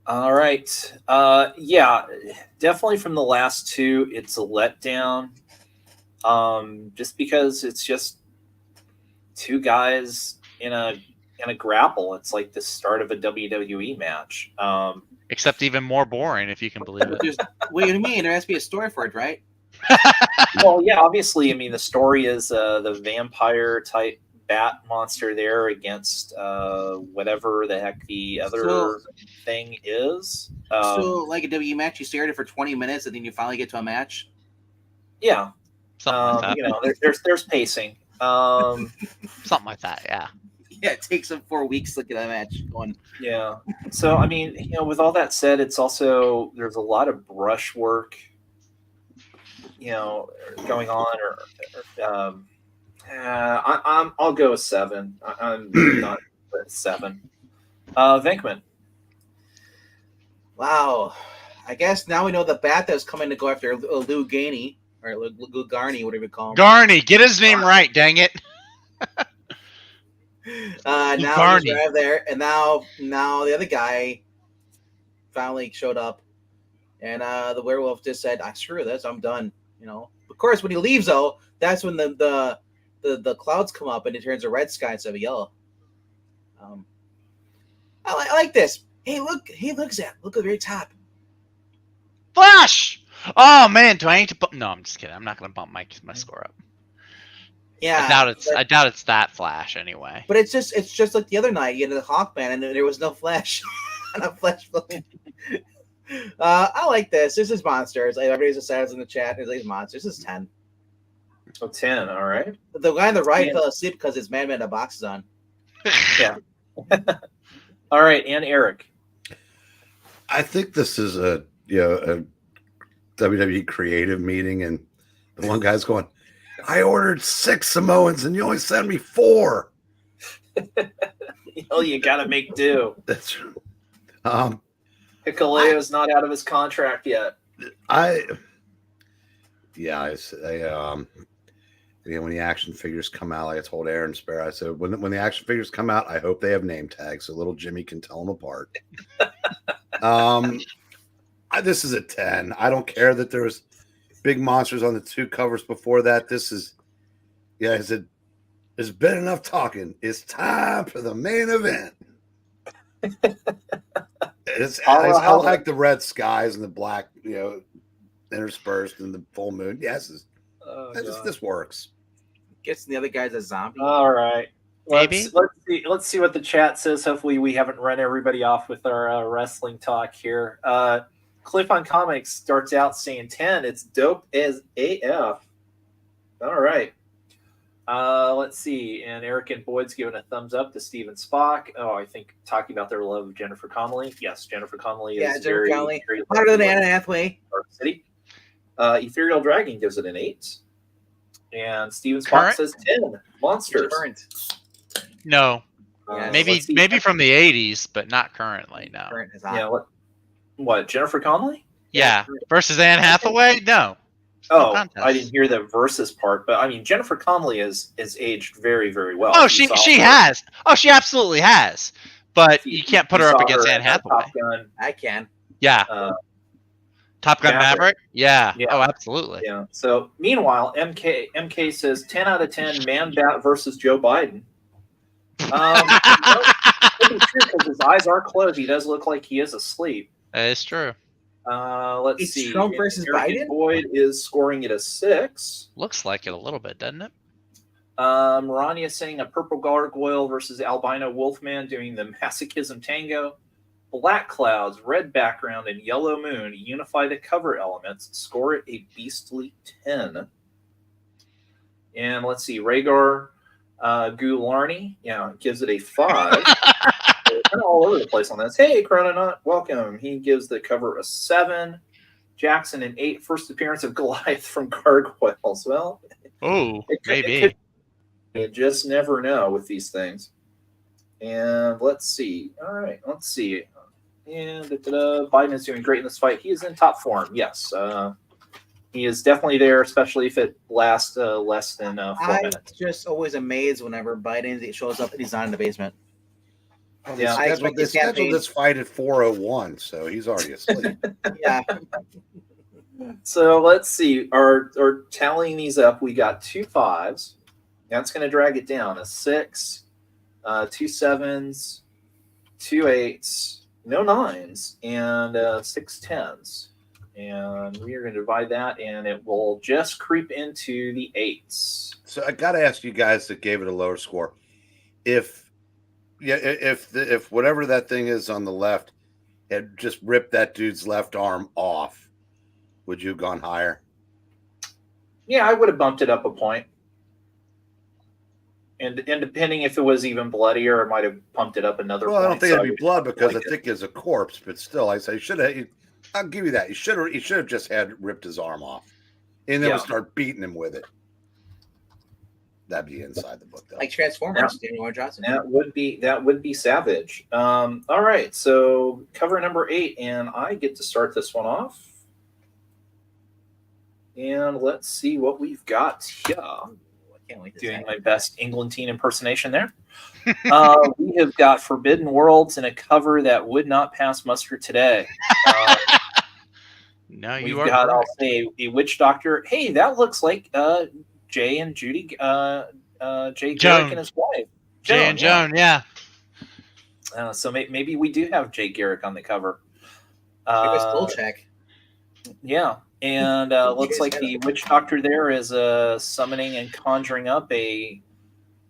All right. Yeah, definitely from the last two, it's a letdown. Just because it's just two guys in a grapple. It's like the start of a WWE match. Except even more boring, if you can believe it. What do you mean? There has to be a story for it, right? Well, yeah, obviously, I mean the story is the vampire type bat monster there against whatever the heck the other thing is. So, like a WWE match, you stared it for 20 minutes, and then you finally get to a match. Yeah, Something like that. you know, there's pacing. Something like that. Yeah. Yeah, it takes them 4 weeks to get a match going. Yeah. So I mean, you know, with all that said, it's also there's a lot of brushwork, you know, going on. I'll go with 7. I'm not with 7. Venkman. Wow. I guess now we know the bat that's coming to go after Lou Garney, or Lou Garney, whatever you call him. Garney, get his name right, dang it. Now Garney. he's right there, and now the other guy finally showed up, and the werewolf just said, screw this, I'm done. You know. Of course, when he leaves, though, that's when the clouds come up and it turns a red sky instead of a yellow. I like this. Hey, look at the very top. Flash! Oh man, do I need to bump? No, I'm just kidding. I'm not gonna bump my score up. Yeah, I doubt it's that Flash anyway. But it's just like the other night. You had the Hawkman, and there was no Flash. Not Flash film. I like this. This is monsters. Like, everybody's excited in the chat. There's like monsters. This is 10. So 10. All right. The guy on the right Yeah. fell asleep because his man had a boxes on. Yeah. All right, and Eric. I think this is a WWE creative meeting, and the one guy's going, I ordered 6 Samoans and you only sent me 4. Oh, you gotta make do. That's Hikuleo's not out of his contract yet. when the action figures come out, like I told Aaron Sparrow, I said, when the action figures come out, I hope they have name tags so little Jimmy can tell them apart. This is a 10. I don't care that there was big monsters on the 2 covers before that. This is, I said, there's been enough talking. It's time for the main event. I like the red skies and the black, interspersed in the full moon. Yes, this works. Guess the other guy's a zombie. All right. Maybe. Let's see what the chat says. Hopefully, we haven't run everybody off with our wrestling talk here. Cliff on Comics starts out saying 10. It's dope as AF. All right. Let's see. And Eric and Boyd's giving a thumbs up to Steven Spock. Oh, I think talking about their love of Jennifer Connelly. Yes, Jennifer Connelly is Jennifer Connelly. very Hotter than Anna Hathaway. Dark City. Ethereal Dragon gives it an 8. And Steven Spock Current? says 10. Monsters. Current. No, Yeah, maybe let's see. from the 80s, but not currently. No. Current is hot. Yeah, what Jennifer Connelly? Yeah, versus Anne Hathaway. No. Oh, contest. I didn't hear the versus part, but I mean Jennifer Connelly is aged very, very well. Oh, You she saw her- has. Oh, she absolutely has. But you can't put you her up saw against her Anne in Hathaway. Top Gun. I can. Yeah. Top Gun Maverick. Maverick. Yeah. Yeah. Oh, absolutely. Yeah. So meanwhile, MK says 10 out of 10. Man Bat versus Joe Biden. Could be true because his eyes are closed. He does look like he is asleep. That is true. Let's It's see. Trump versus Eric Biden? Boyd is scoring it a 6. Looks like it a little bit, doesn't it? Rania saying a purple gargoyle versus albino wolfman doing the masochism tango. Black clouds, red background, and yellow moon unify the cover elements. Score it a beastly 10. And let's see, Rhaegar Gularni, gives it a 5. Kind of all over the place on this. Hey, Chrononaut, welcome. He gives the cover a 7. Jackson an 8. First appearance of Goliath from Gargoyles. Well, Oh, It could- maybe. it You just never know with these things. And let's see. All right, let's see. And Biden is doing great in this fight. He is in top form. Yes, he is definitely there, especially if it lasts less than 4 I'm minutes. just always amazed whenever Biden shows up and he's not in the basement. Well, Yeah. they I scheduled, expect they his campaign- scheduled this fight at 4:01, so he's already asleep. Yeah, So let's see. Our tallying these up, we got 2 5s. That's going to drag it down. A 6, 2 7s, 2 8s, no 9s, and 6 10s. And we are going to divide that, and it will just creep into the 8s. So I got to ask you guys that gave it a lower score, if whatever that thing is on the left had just ripped that dude's left arm off, would you have gone higher? Yeah, I would have bumped it up a point. And depending if it was even bloodier, I might have pumped it up another Well, point. I don't think So it'd be would blood because like I think it's a corpse, but still, I say should have. I'll give you that. He should have just had ripped his arm off, and then Yeah. would start beating him with it. That'd be inside the book, though. like Transformers, Daniel Warren Johnson. That would be savage. All right, so cover number 8, and I get to start this one off. And let's see what we've got here. I can't wait to Doing see. my best Englantine impersonation there. We have got Forbidden Worlds in a cover that would not pass muster today. No, We've you are got, I'll correct. say, a witch doctor. Hey, that looks like Jay and Judy, Jay Garrick and his wife. Jay and yeah. Joan, yeah. So maybe we do have Jay Garrick on the cover. Give us full check. Yeah, and looks like the witch doctor there is summoning and conjuring up a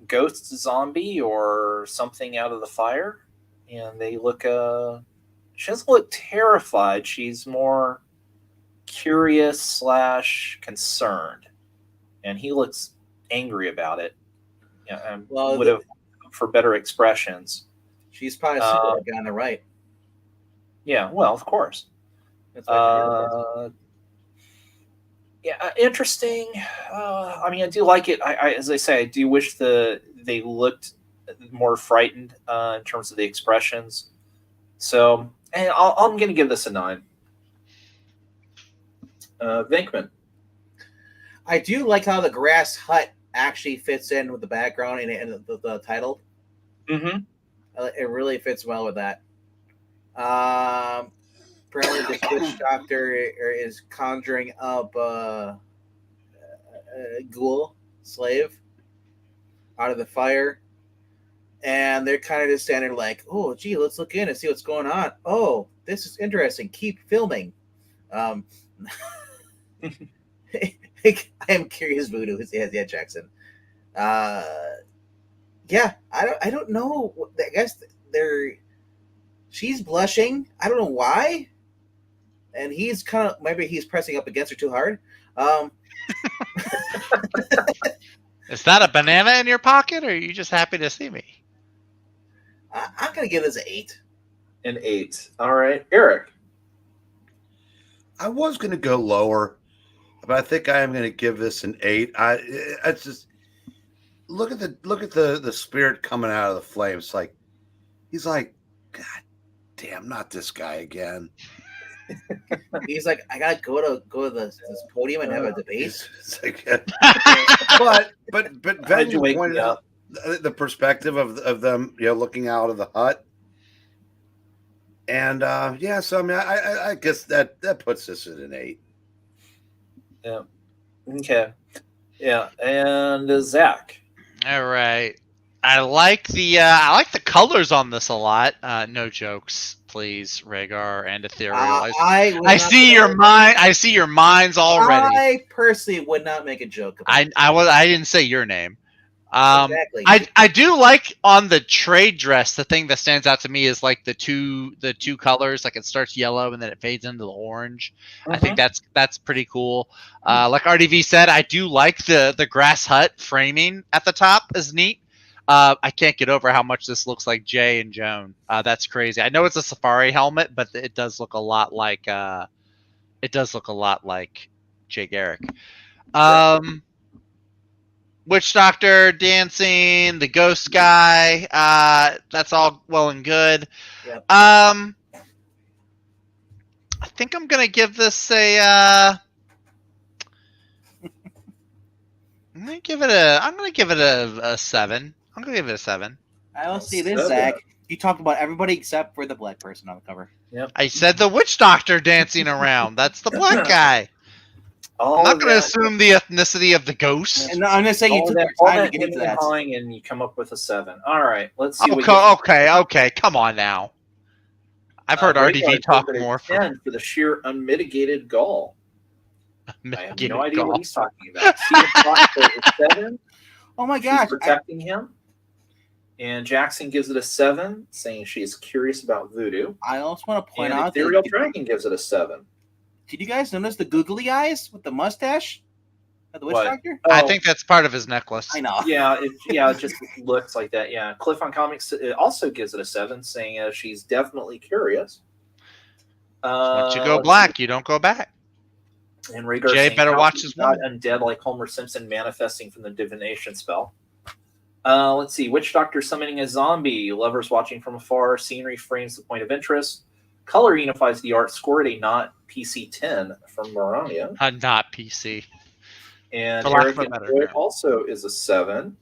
ghost zombie or something out of the fire, and they look. She doesn't look terrified. She's more curious / concerned, and he looks angry about it. Yeah, and Well, would have for better expressions. She's probably a super guy on the right. Yeah, well, of course. That's why Yeah, interesting. I mean, I do like it. As I say, I do wish they looked more frightened in terms of the expressions. So, and I'm going to give this a 9. Venkman. I do like how the grass hut actually fits in with the background and the title. Mm-hmm. It really fits well with that. Apparently, this witch doctor is conjuring up a ghoul slave out of the fire, and they're kind of just standing like, "Oh, gee, let's look in and see what's going on. Oh, this is interesting. Keep filming." I am curious, Voodoo. Yeah, Jackson. Yeah, I don't know. I guess she's blushing. I don't know why. And he's maybe he's pressing up against her too hard. Is that a banana in your pocket, or are you just happy to see me? I'm gonna give this an 8. An 8. All right, Eric. I was going to go lower, but I think I am going to give this an 8. It's just look at the spirit coming out of the flames. Like he's like, God damn, not this guy again. He's like, I gotta go to this podium and have a debate. It's like, but Ben, you you wake pointed me out the perspective of them, looking out of the hut. And so I mean, I guess that puts this at an 8. Yeah. Okay. Yeah, and Zach. All right. I like the colors on this a lot. No jokes, please, Rhaegar and Ethereal. I see your mind. I see your minds already. I personally would not make a joke about it. I didn't say your name. Exactly. I do like on the trade dress. The thing that stands out to me is like the two colors. Like it starts yellow and then it fades into the orange. I think that's pretty cool. Like RDV said, I do like the grass hut framing at the top is neat. I can't get over how much this looks like Jay and Joan. That's crazy. I know it's a safari helmet, but it does look a lot like Jay Garrick. Witch Doctor dancing, the ghost guy. That's all well and good. Yep. I think I'm gonna give this a. I'm gonna give it a 7. I'm gonna give it a 7. I will say this, Seven. Zach. You talked about everybody except for the black person on the cover. I said the witch doctor dancing around. That's the black guy. All I'm not of gonna that- assume the ethnicity of the ghost. And I'm just saying you all took that, your all time to that get into hemming and that. hawing, and you come up with a 7. All right, let's see. Okay, come on now. I've heard RDV Rhaegar talk gave it a more for 10 for the sheer unmitigated gall. I have mitigated no idea gall. what he's talking about. Cedar Fox gave it a 7. Oh my She's gosh! protecting him. And Jackson gives it a 7, saying she is curious about voodoo. I also want to point And out Ethereal that, Dragon gives it a 7. did you guys notice the googly eyes with the mustache of the witch What? doctor? I Oh, think that's part of his necklace. I know. Yeah, it just looks like that. Yeah, Cliff on Comics also gives it a 7, saying she's definitely curious. Once you go let's black, you don't go back. see. And Rhaegar Jay saying, better "How watch is his not woman." undead like Homer Simpson manifesting from the divination spell." Let's see. Witch Doctor summoning a zombie. Lovers watching from afar. Scenery frames the point of interest. Color unifies the art. Scored a not PC 10 from Marania. Not PC. And For lack Eric of a and better Joy term. also is a 7.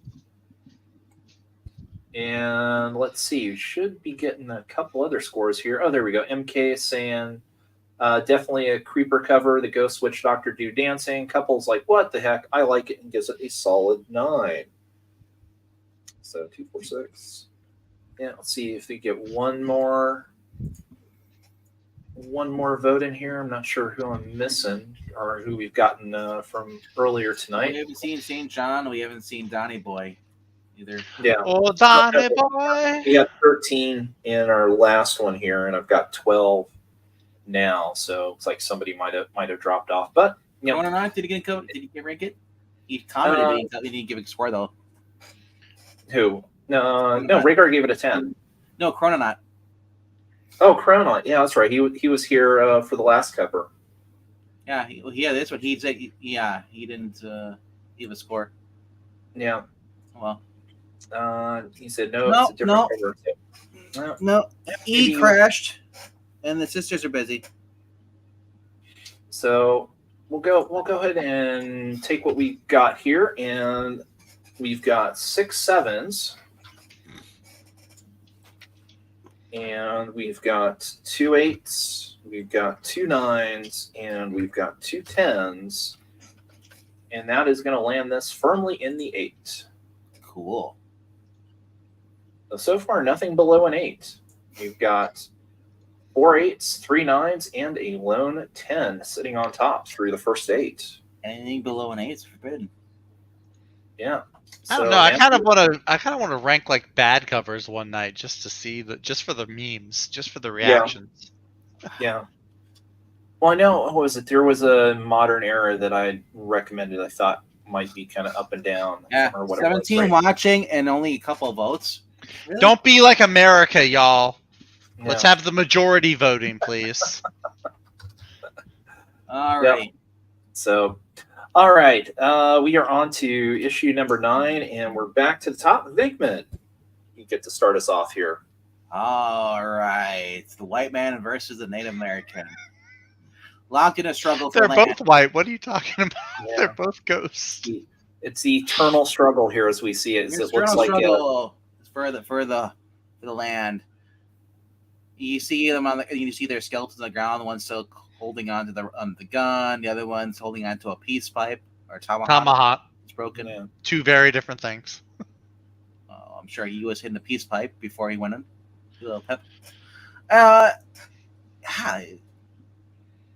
And let's see, you should be getting a couple other scores here. Oh, there we go. MK saying definitely a creeper cover. The Ghost Witch Doctor do dancing. Couples like, what the heck? I like it, and gives it a solid 9. So 2, 4, 6. Yeah, let's see if we get one more vote in here. I'm not sure who I'm missing or who we've gotten from earlier We tonight. haven't seen St. John. We haven't seen Donny Boy either. Yeah. Oh, Donny boy. We got 13 in our last one here, and I've got 12 now. So it's like somebody might have dropped off. But you know, Chrononaut, did he get rank it? He commented, but he didn't give a score though. who? No, Rhaegar gave it a 10. No, Chrononaut. Oh, Crown. Yeah, that's right. He was here for the last cover. Yeah, that's what he said. He didn't give a score. Yeah. Well, He said no. No, It's a different cover. Well, no, Maybe- he crashed, and the sisters are busy. so we'll go ahead and take what we got here, and we've got 6 7s. And we've got 2 8s, we've got 2 9s, and we've got 2 10s. And that is going to land this firmly in the 8. Cool. So far, nothing below an 8. We've got 4 8s, 3 9s, and a lone 10 sitting on top through the first 8. Anything below an 8 is forbidden. Yeah. I don't So know. I kind of after- want to rank like bad covers one night just to see just for the memes, just for the reactions. Yeah. Well, I know, what was it? There was a modern era that I recommended. I thought might be kind of up and down. Yeah, or whatever. 17 watching and only a couple of votes. Really? Don't be like America, y'all. Let's Yeah. have the majority voting, please. All right. So, all right, we are on to issue number 9, and we're back to the top. Vigman, you get to start us off here. All right. The white man versus the Native American. Locked in a struggle for They're land. both white. What are you talking about? Yeah. They're both ghosts. It's the eternal struggle here as we see it. As Your it looks eternal like struggle for the land. You see them you see their skeletons on the ground. One's still holding on to the gun. The other one's holding on to a peace pipe or tomahawk. Tomahawk. It's broken. yeah. Two very different things. I'm sure he was hitting the peace pipe before he went in. A little pep. Yeah,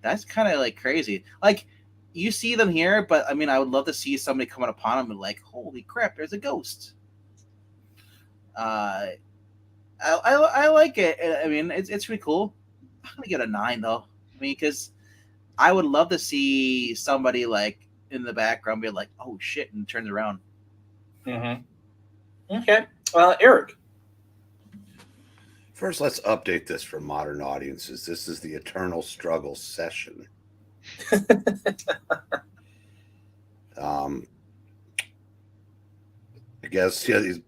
that's kind of like crazy. Like you see them here, but I mean, I would love to see somebody coming upon them and like, holy crap, there's a ghost. I like it. I mean, it's pretty cool. I'm gonna get a 9 though. I mean, because I would love to see somebody like in the background be like, oh shit, and turns around. Mm-hmm. Okay. Eric. First, let's update this for modern audiences. This is the Eternal Struggle session. I guess I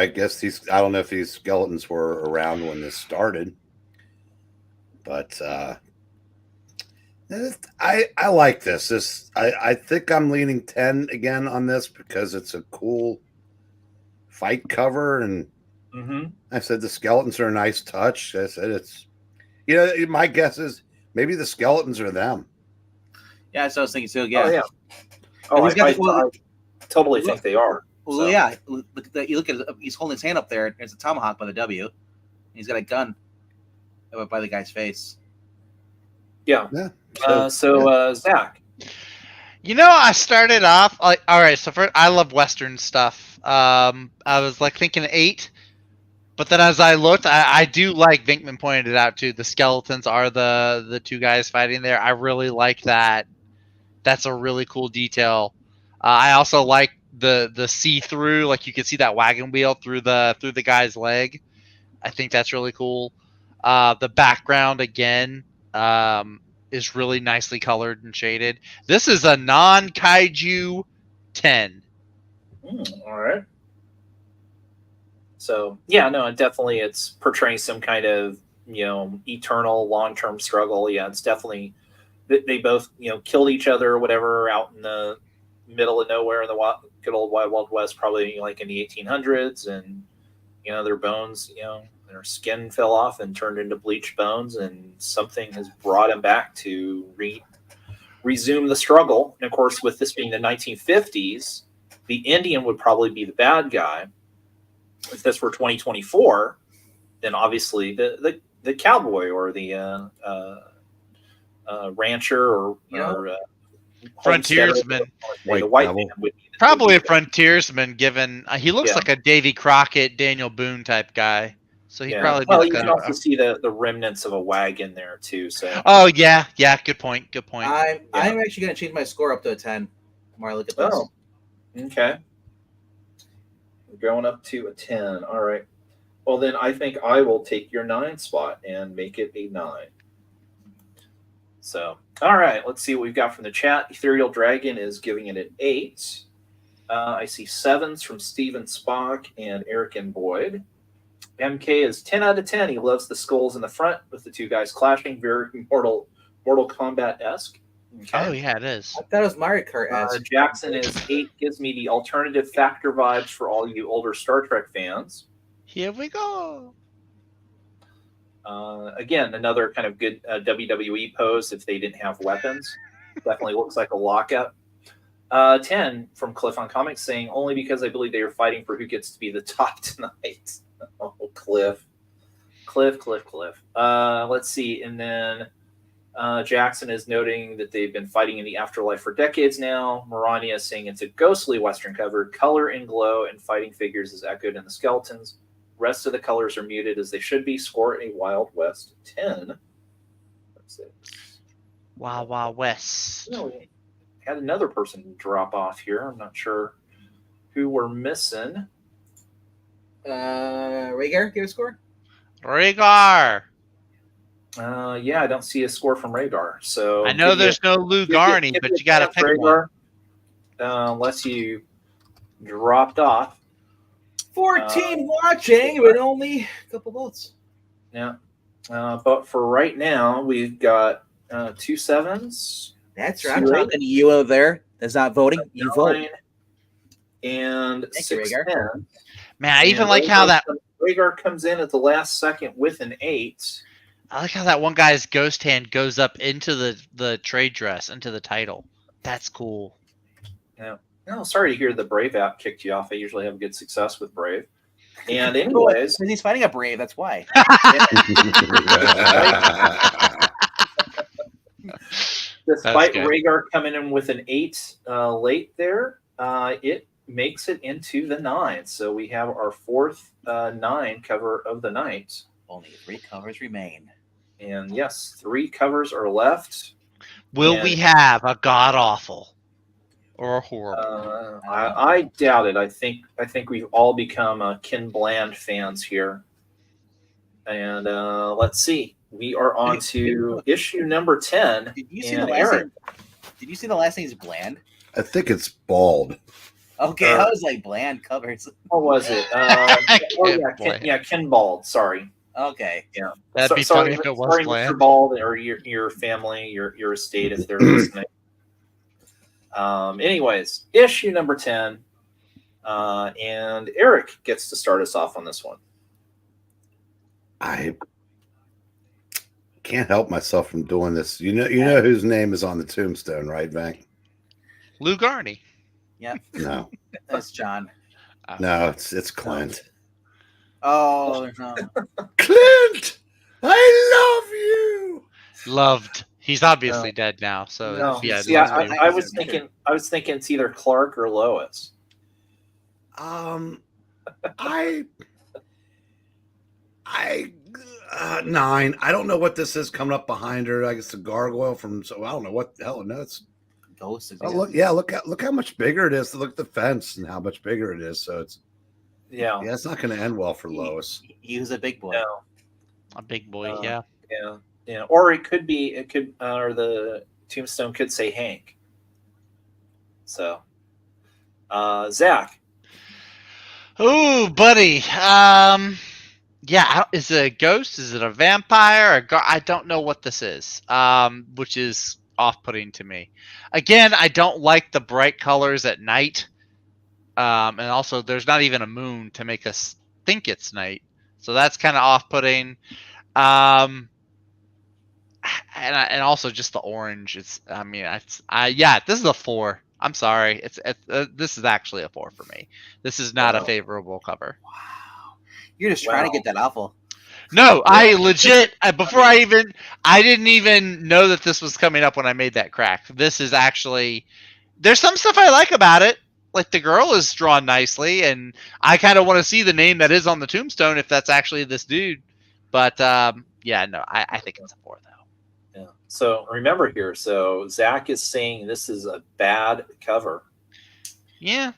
guess these. I don't know if these skeletons were around when this started, but I like this. I think I'm leaning 10 again on this because it's a cool fight cover, and I said the skeletons are a nice touch. I said it's my guess is maybe the skeletons are them. Yeah, so I was thinking too. Yeah. Oh yeah. Oh, I totally think they are. Well, So. yeah. Look at that. You look at it, he's holding his hand up there. There's a tomahawk by the W. He's got a gun by the guy's face. Yeah. Yeah. Zach. I started off like, all right. So first, I love Western stuff. I was like thinking 8, but then as I looked, I do like Vinkman pointed it out too. The skeletons are the two guys fighting there. I really like that. That's a really cool detail. I also like the see through, like you can see that wagon wheel through the guy's leg. I think that's really cool. The background again is really nicely colored and shaded. This is a non-kaiju 10. All right. So yeah, no, definitely it's portraying some kind of eternal long-term struggle. Yeah, it's definitely they both killed each other or whatever out in the middle of nowhere in the good old wild west, probably like in the 1800s, and their bones, their skin fell off and turned into bleached bones, and something has brought them back to resume the struggle. And of course, with this being the 1950s, the Indian would probably be the bad guy. If this were 2024, then obviously the cowboy or the rancher or frontiersman, the white man would be probably a frontiersman. Given he looks like a Davy Crockett, Daniel Boone type guy, so he'd probably be. Well, you can also see the remnants of a wagon there too. So. Oh yeah, good point. I'm actually going to change my score up to a 10. The more I look at this. Oh, okay. We're going up to a 10. All right. Well, then I think I will take your 9 spot and make it a 9. So, all right, let's see what we've got from the chat. Ethereal Dragon is giving it an 8. I see 7s from Steven Spock and Eric and Boyd. MK is 10 out of 10. He loves the skulls in the front with the two guys clashing. Very Mortal Kombat-esque. Okay. Oh yeah, it is. I thought it was Mario Kart. Jackson is 8. Gives me the alternative factor vibes for all you older Star Trek fans. Here we go. Again, another kind of good WWE pose if they didn't have weapons. Definitely looks like a lockup. 10 from Cliff on Comics saying, only because I believe they are fighting for who gets to be the top tonight. Oh, Cliff. Let's see. And then Jackson is noting that they've been fighting in the afterlife for decades now. Morania is saying it's a ghostly Western cover. Color and glow and fighting figures is echoed in the skeletons. Rest of the colors are muted as they should be. Score a Wild West 10. That's it. Wild West. We had another person drop off here. I'm not sure who we're missing. Rhaegar, give a score? Rhaegar. Yeah, I don't see a score from Rhaegar. So I know there's no Lou Garney, but you got to pick Rhaegar, one. Unless you dropped off. 14 watching, but only a couple votes. Yeah. But for right now, we've got 2 7s. That's right. I'm talking to you over there that's not voting. You vote. And 6 10. Man, I even like how that Rhaegar comes in at the last second with an 8. I like how that one guy's ghost hand goes up into the trade dress, into the title. That's cool. Yeah. No, sorry to hear the Brave app kicked you off. I usually have good success with Brave. And anyways, he's fighting a Brave. That's why. Despite Rhaegar coming in with an 8 late there, it makes it into the 9. So we have our 4th 9 cover of the night. Only 3 covers remain. And yes, 3 covers are left. Will we have a god awful or a horrible? I doubt it. I think we've all become Ken Bland fans here. And let's see. We are on to issue number 10. Did you see the last name? Did you see the last name is Bland? I think it's bald. Okay, I was like bland covers. What was it? Good boy. Ken Bald. Sorry. Okay. Yeah. That'd be sorry, funny if it was sorry, bland. Mr. Bald, or your family, your estate, if they're listening. Anyways, issue number 10, and Eric gets to start us off on this one. I can't help myself from doing this. You know whose name is on the tombstone, right, Bank? Lou Garney. No, That's John. no, it's Clint. Oh no. Clint, I love you. Loved. He's obviously dead now. So No, yeah, see, loves I, me. I was thinking it's either Clark or Lois. I 9. I don't know what this is coming up behind her. I guess a gargoyle from. So I don't know what the hell. No, it's. Ghost is Oh, look how much bigger it is. Look at the fence and how much bigger it is. So it's Yeah. it's not going to end well for Lois. He was a big boy. No. A big boy. Uh, Yeah. Yeah. Or it could be. Or the tombstone could say Hank. So, Zach. Ooh, buddy. Yeah. Is it a ghost? Is it a vampire? I don't know what this is. Which is off-putting to me. Again, I don't like the bright colors at night. And also, there's not even a moon to make us think it's night, so that's kind of off-putting. And also just the orange. This is a 4. I'm sorry. This is actually a 4 for me. This is not a favorable cover. Wow. You're just trying to get that awful. No, I legit I didn't even know that this was coming up when I made that crack. This is actually, there's some stuff I like about it. Like the girl is drawn nicely, and I kind of want to see the name that is on the tombstone if that's actually this dude. But I think it's a 4 though. Yeah. So remember here. So Zach is saying this is a bad cover. Yeah.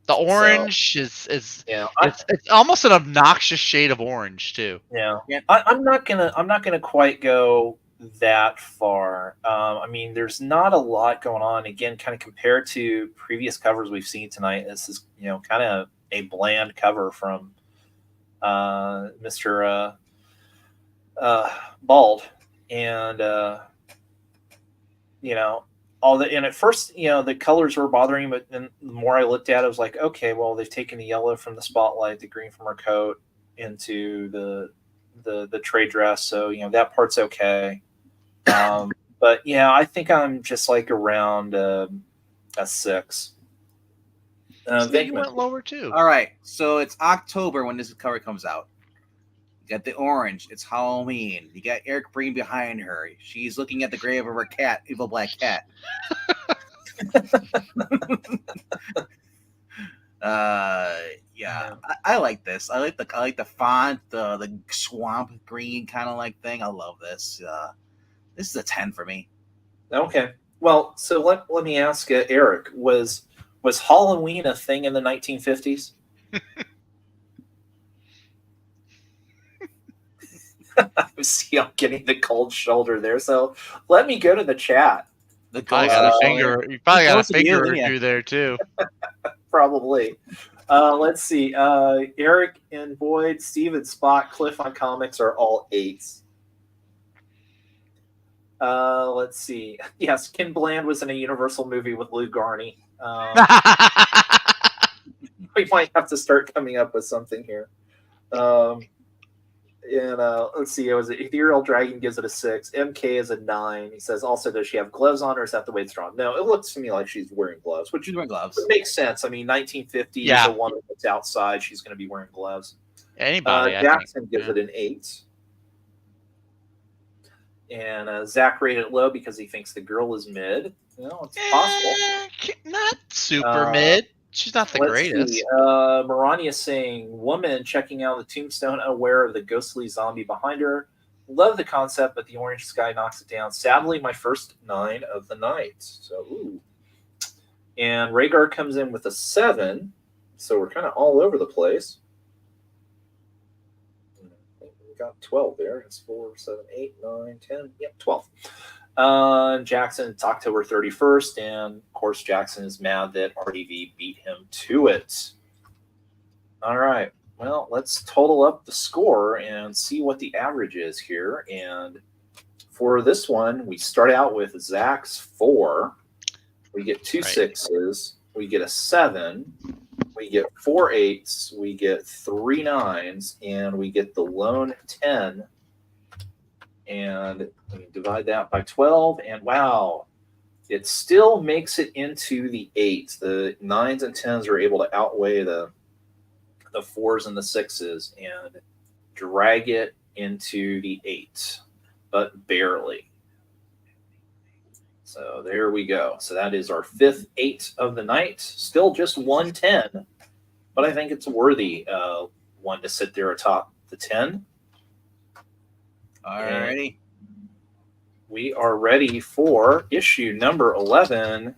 The orange is Yeah. it's almost an obnoxious shade of orange too. Yeah. Yeah. I'm not gonna quite go that far. I mean, there's not a lot going on. Again, kind of compared to previous covers we've seen tonight, this is kind of a bland cover from Mr. Bald, and and at first, the colors were bothering, but then the more I looked at it, I was like, okay, well, they've taken the yellow from the spotlight, the green from her coat into the trade dress, so that part's okay. But yeah, I think I'm just like around a 6. So you went lower too. All right, so it's October when this cover comes out. You got the orange. It's Halloween. You got Eric Breen behind her. She's looking at the grave of her cat, evil black cat. Yeah, I like this. I like the font, the swamp green kind of like thing. I love this. This is a 10 for me. Okay. Well, so let me ask Eric, was Halloween a thing in the 1950s? See, I'm getting the cold shoulder there. So let me go to the chat. The Probably ghost got a of- finger. You probably got a Ghost of you, finger or didn't ya? two there too. Probably. Let's see. Eric and Boyd, Steve and Spot, Cliff on comics are all 8s. Let's see. Yes, Ken Bland was in a Universal movie with Lou Garney. We might have to start coming up with something here. Let's see. It was an Ethereal Dragon gives it a 6. MK is a 9. He says, also, does she have gloves on, or is that the way it's drawn? No, it looks to me like she's wearing gloves, which She's wearing gloves. makes sense. I mean, 1950, Yeah. the woman that's outside, she's going to be wearing gloves. Anybody, I Jackson think. gives it an 8. And Zach rated it low because he thinks the girl is mid. It's possible. Not super mid. She's not the greatest. Marani is saying, woman checking out the tombstone, unaware of the ghostly zombie behind her. Love the concept, but the orange sky knocks it down. Sadly, my first 9 of the night. So, ooh. And Rhaegar comes in with a 7. So we're kind of all over the place. We got 12 there. It's 4, 7, 8, 9, 10. Yep, 12. Jackson, it's October 31st, and of course, Jackson is mad that RDV beat him to it. All right. Well, let's total up the score and see what the average is here. And for this one, we start out with Zach's 4. We get 2 6s. We get a 7. We get 4 8s. We get 3 9s. And we get the lone 10. And we divide that by 12. And wow, it still makes it into the 8. The 9s and 10s are able to outweigh the 4s and the 6s and drag it into the 8, but barely. So there we go. So that is our 5th 8 of the night. Still just 110, but I think it's a worthy one to sit there atop the 10. Alrighty. We are ready for issue number 11,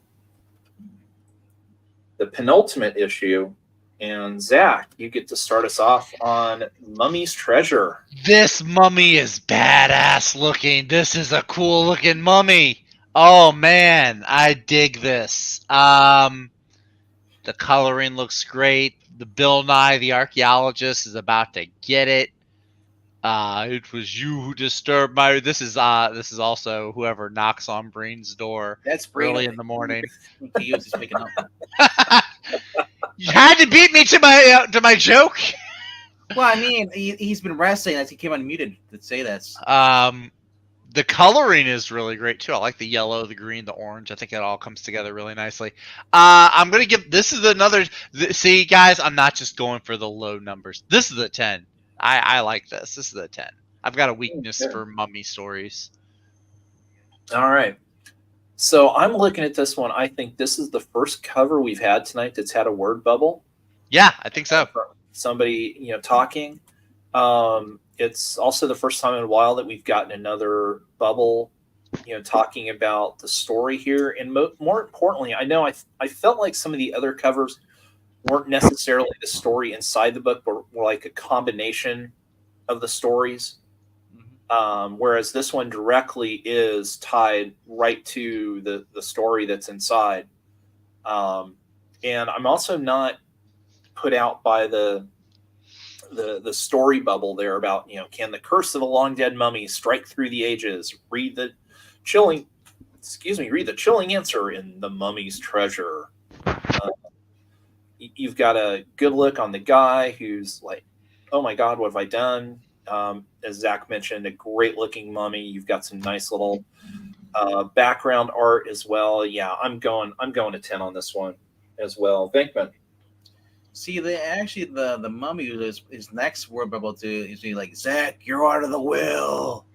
the penultimate issue. And Zach, you get to start us off on Mummy's Treasure. This mummy is badass looking. This is a cool looking mummy. Oh man, I dig this. The coloring looks great. The Bill Nye the archaeologist is about to get it. It was you who disturbed my. This is also whoever knocks on Breen's door That's Breen. early in the morning. He was just picking up. You had to beat me to my joke. Well, I mean, he's been wrestling as he came unmuted to say this. The coloring is really great too. I like the yellow, the green, the orange. I think it all comes together really nicely. I'm gonna give this is another. See, guys, I'm not just going for the low numbers. This is a 10. I like this. This is a 10. I've got a weakness for mummy stories. All right. So I'm looking at this one. I think this is the first cover we've had tonight that's had a word bubble. Yeah, I think so. Somebody, talking. It's also the first time in a while that we've gotten another bubble, talking about the story here. And more importantly, I know I felt like some of the other covers weren't necessarily the story inside the book, but were like a combination of the stories. Whereas this one directly is tied right to the story that's inside. And I'm also not put out by the story bubble there about, can the curse of a long dead mummy strike through the ages? Read the chilling answer in The Mummy's Treasure. You've got a good look on the guy who's like, oh my God, what have I done? As Zach mentioned, a great looking mummy. You've got some nice little background art as well. Yeah, I'm going to 10 on this one as well. Venkman. See, the mummy is his next word bubble to is like, Zach, you're out of the will.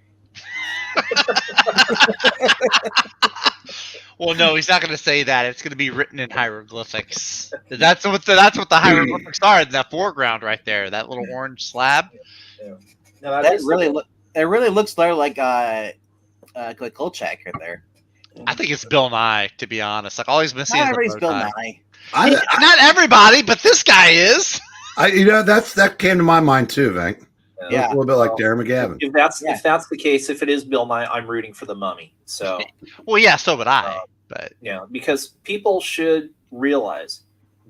Well, no, he's not going to say that. It's going to be written in hieroglyphics. That's what the hieroglyphics are in that foreground right there. That little orange slab. Yeah. No, It really looks like Kolchak right there. I think it's Bill Nye, to be honest. Like all he's been seeing. Not everybody's Bill Nye. Not everybody, but this guy is. That came to my mind too, Vank. Yeah. A little bit like Darren McGavin. If that's the case, if it is Bill Nye, I'm rooting for the mummy. So, well, yeah, so would I. But because people should realize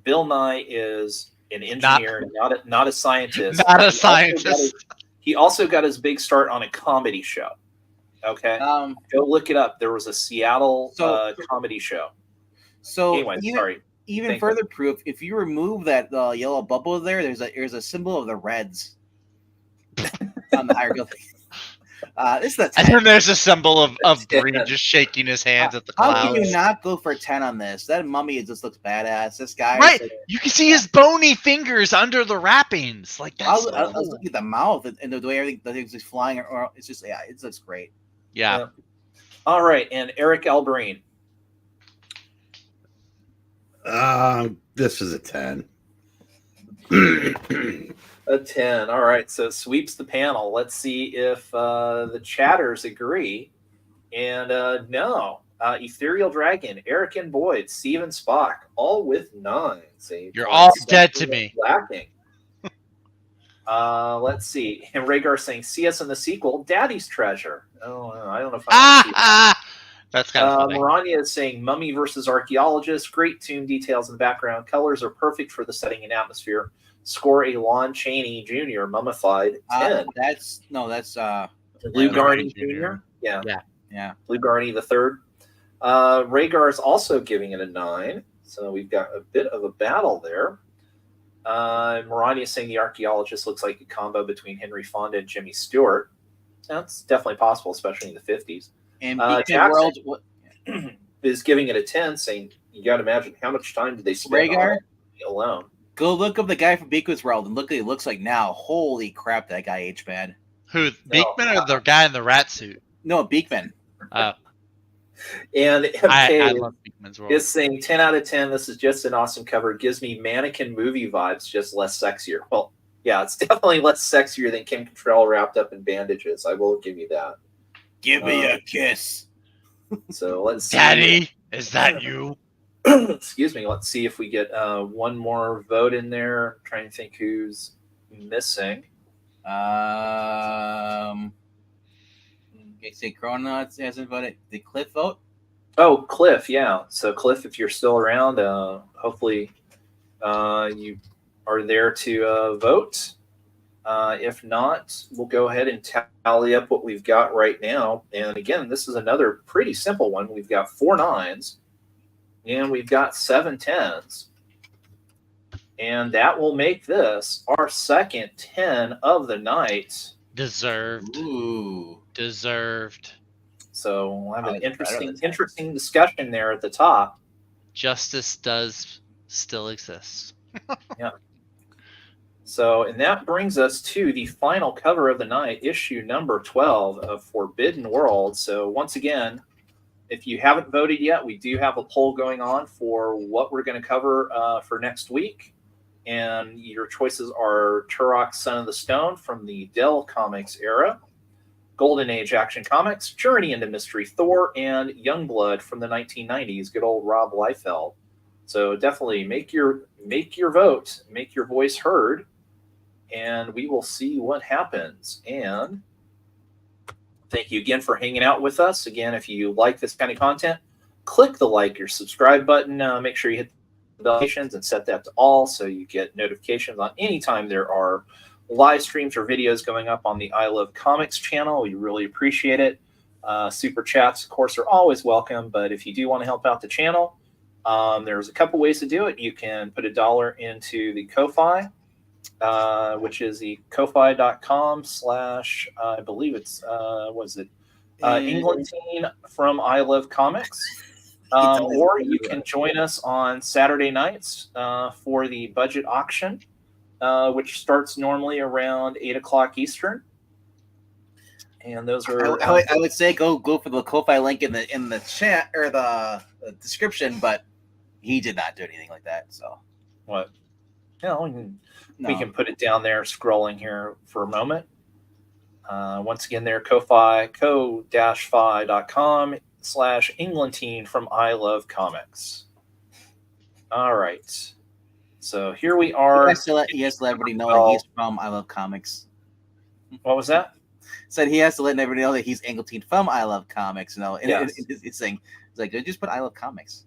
Bill Nye is an engineer, not a scientist. Not a scientist. He also got his big start on a comedy show. Okay, go look it up. There was a Seattle comedy show. So anyway, sorry. Even further proof, if you remove that yellow bubble there's a symbol of the Reds on the hieroglyphic. This is the 10. And then there's a symbol of Breen just shaking his hands at the clouds. How can you not go for 10 on this? That mummy just looks badass. This guy, right? You can see his bony fingers under the wrappings. Like that's. I was looking at the mouth and the way everything's just flying. Or it's just it looks great. Yeah. All right, and Eric Albreen. This is a 10. A 10. All right, so it sweeps the panel. Let's see if the chatters agree. And no, Ethereal Dragon, Eric and Boyd, Steven Spock, all with 9s. You're all dead to me. Lacking. Let's see. And Rhaegar saying, see us in the sequel, Daddy's Treasure. Oh, I don't know if I That's kind of funny. Marania is saying Mummy versus Archaeologist. Great tune details in the background. Colors are perfect for the setting and atmosphere. Score a Lon Chaney Jr. Mummified 10. That's Lou Lou Garney Garney Jr. Jr. Yeah. yeah. Lou Garney the third. Rhaegar is also giving it a 9. So we've got a bit of a battle there. Marania is saying the Archaeologist looks like a combo between Henry Fonda and Jimmy Stewart. That's definitely possible, especially in the 50s. And Jackson is giving it a 10, saying you got to imagine how much time did they spend Rhaegar? alone. Go look up the guy from Beacon's World and look what he looks like now. Holy crap, that guy aged bad. Who, Beekman or the guy in the rat suit? No, Beekman. Oh, And I MK love Beekman's World. is saying 10 out of 10. This is just an awesome cover. It gives me mannequin movie vibes, just less sexier. Well, yeah, it's definitely less sexier than Kim Cattrall wrapped up in bandages. I will give you that. Give me a kiss. So let's see. Daddy, is that you? Excuse me. Let's see if we get one more vote in there. I'm trying to think who's missing. Okay, say Chrononauts hasn't voted. Did Cliff vote? Oh, Cliff. Yeah. So Cliff, if you're still around, hopefully you are there to vote. If not, we'll go ahead and tally up what we've got right now. And again, this is another pretty simple one. We've got 4 9s and we've got 7 10s. And that will make this our second 10 of the night. Deserved. Ooh. Deserved. So we'll have an It's better than 10. interesting discussion there at the top. Justice does still exist. So, and that brings us to the final cover of the night, issue number 12 of Forbidden World. So, once again, if you haven't voted yet, we do have a poll going on for what we're going to cover for next week. And your choices are Turok, Son of the Stone from the Dell Comics era, Golden Age Action Comics, Journey into Mystery Thor, and Youngblood from the 1990s, good old Rob Liefeld. So definitely make your vote, make your voice heard, and we will see what happens. And thank you again for hanging out with us. Again, if you like this kind of content, click the like or subscribe button. Make sure you hit the bell notifications and set that to all so you get notifications on any time there are live streams or videos going up on the I Love Comics channel. We really appreciate it. Super chats, of course, are always welcome, but if you do want to help out the channel, there's a couple ways to do it. You can put $1 into the Ko-Fi, which is the ko-fi.com/ I believe it's Englantine from I Love Comics. Or you can join us on Saturday nights for the budget auction, which starts normally around 8 o'clock Eastern. And those are I would say go for the Ko-Fi link in the chat or the description, but he did not do anything like that. So what? Yeah, we can put it down there, scrolling here for a moment. Once again, there, Ko-Fi, ko-fi.com/Englantine from I Love Comics. All right. So here we are. He has to let everybody know that he's from I Love Comics. What was that? Said he has to let everybody know that he's Englantine from I Love Comics. No, Yes. it's saying it's like just put I Love Comics.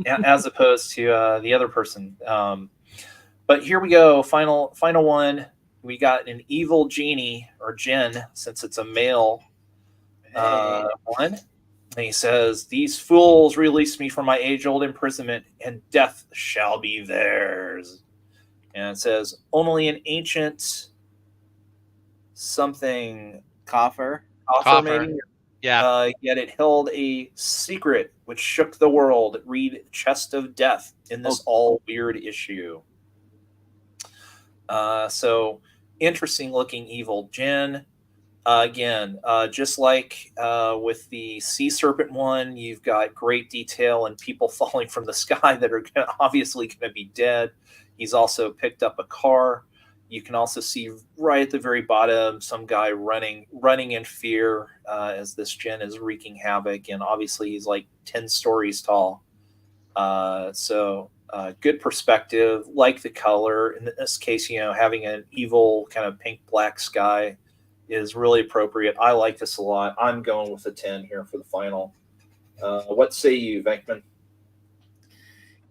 As opposed to the other person. But here we go. Final one. We got an evil genie or djinn, since it's a male one. And he says, "These fools release me from my age-old imprisonment, and death shall be theirs." And it says, "Only an ancient something Coffer. maybe." Yeah. Yet it held a secret which shook the world. Read Chest of Death in this all weird issue. So interesting looking evil djinn. Again, just like with the Sea Serpent one, you've got great detail and people falling from the sky that are obviously going to be dead. He's also picked up a car. You can also see right at the very bottom some guy running in fear as this djinn is wreaking havoc. And obviously he's like 10 stories tall. So good perspective, like the color. In this case, having an evil kind of pink-black sky is really appropriate. I like this a lot. I'm going with a 10 here for the final. What say you, Venkman?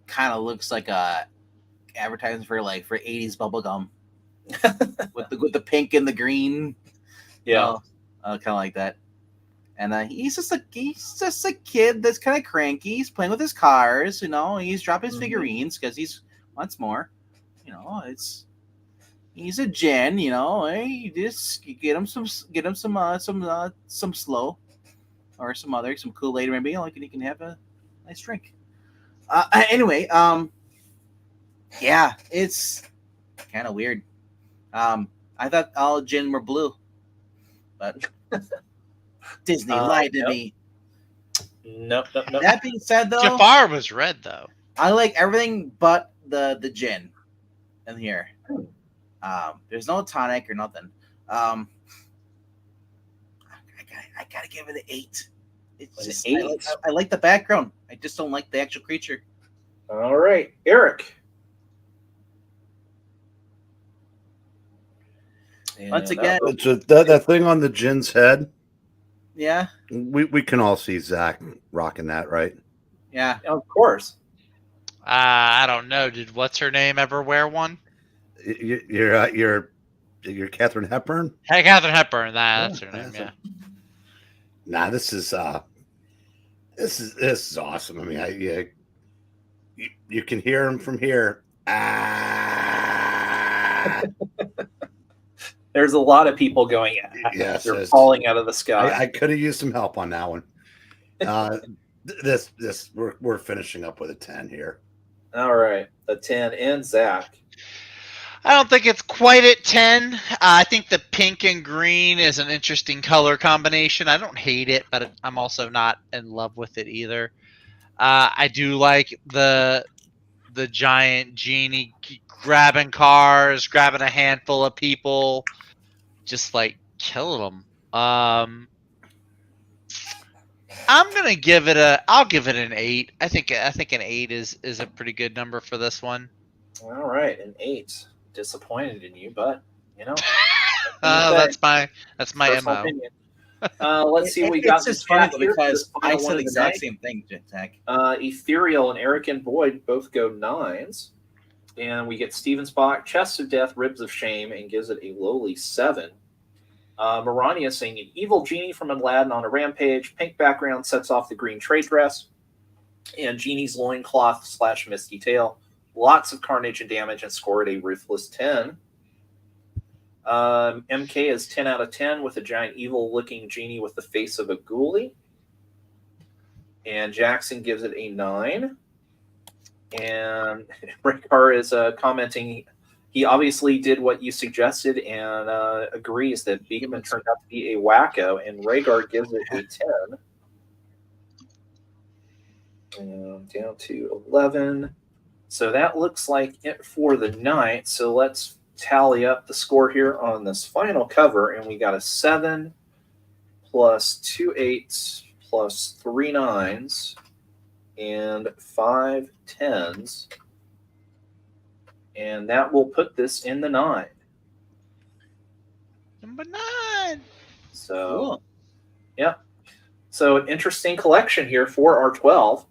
Kind of looks like a advertising for 80s bubble gum with the pink and the green. Yeah. Kind of like that. And he's just a kid that's kind of cranky. He's playing with his cars, He's dropping his figurines because he wants more. He's a gen, Hey, you just get him some slow or some Kool-Aid maybe, and he can have a nice drink. Anyway, yeah, it's kind of weird. I thought all gin were blue, but Disney lied to me. Nope. That being said, though, Jafar was red though. I like everything but the gin in here. There's no tonic or nothing. I gotta give it an 8. It's just an 8. I like the background. I just don't like the actual creature. All right, Eric. Once again, that thing on the gin's head. Yeah. We can all see Zach rocking that, right? Yeah. Of course. I don't know. Did what's her name ever wear one? You're Katharine Hepburn. Hey, Katharine Hepburn. That's her name. Yeah. Nah, this is awesome. I mean, you can hear him from here. There's a lot of people going. Yes, they're falling out of the sky. I could have used some help on that one. This we're finishing up with a 10 here. All right, a 10. And Zach. I don't think it's quite at 10. I think the pink and green is an interesting color combination. I don't hate it, but I'm also not in love with it either. I do like the giant genie grabbing cars, grabbing a handful of people, just killing them. I'm gonna give it I'll give it an 8. I think an 8 is a pretty good number for this one. All right, an 8. Disappointed in you, but that's my personal MO. opinion. Let's see what we got. It's just funny because I said the exact same thing, Zach. Ethereal and Eric and Boyd both go 9s. And we get Steven Spock, Chest of Death, Ribs of Shame, and gives it a lowly 7. Marania saying an evil genie from Aladdin on a rampage. Pink background sets off the green trade dress. And Genie's loincloth / misty tail. Lots of carnage and damage and scored a ruthless 10. MK is 10 out of 10 with a giant evil-looking genie with the face of a ghoulie. And Jackson gives it a 9. And Rickar is commenting he obviously did what you suggested and agrees that Beekman turned out to be a wacko, and Rhaegar gives it a 10. And down to 11. So that looks like it for the night. So let's tally up the score here on this final cover, and we got a 7 plus 2 8s plus 3 9s and 5 10s, and that will put this in the 9. Number 9. So, Cool. Yeah. So an interesting collection here for our 12.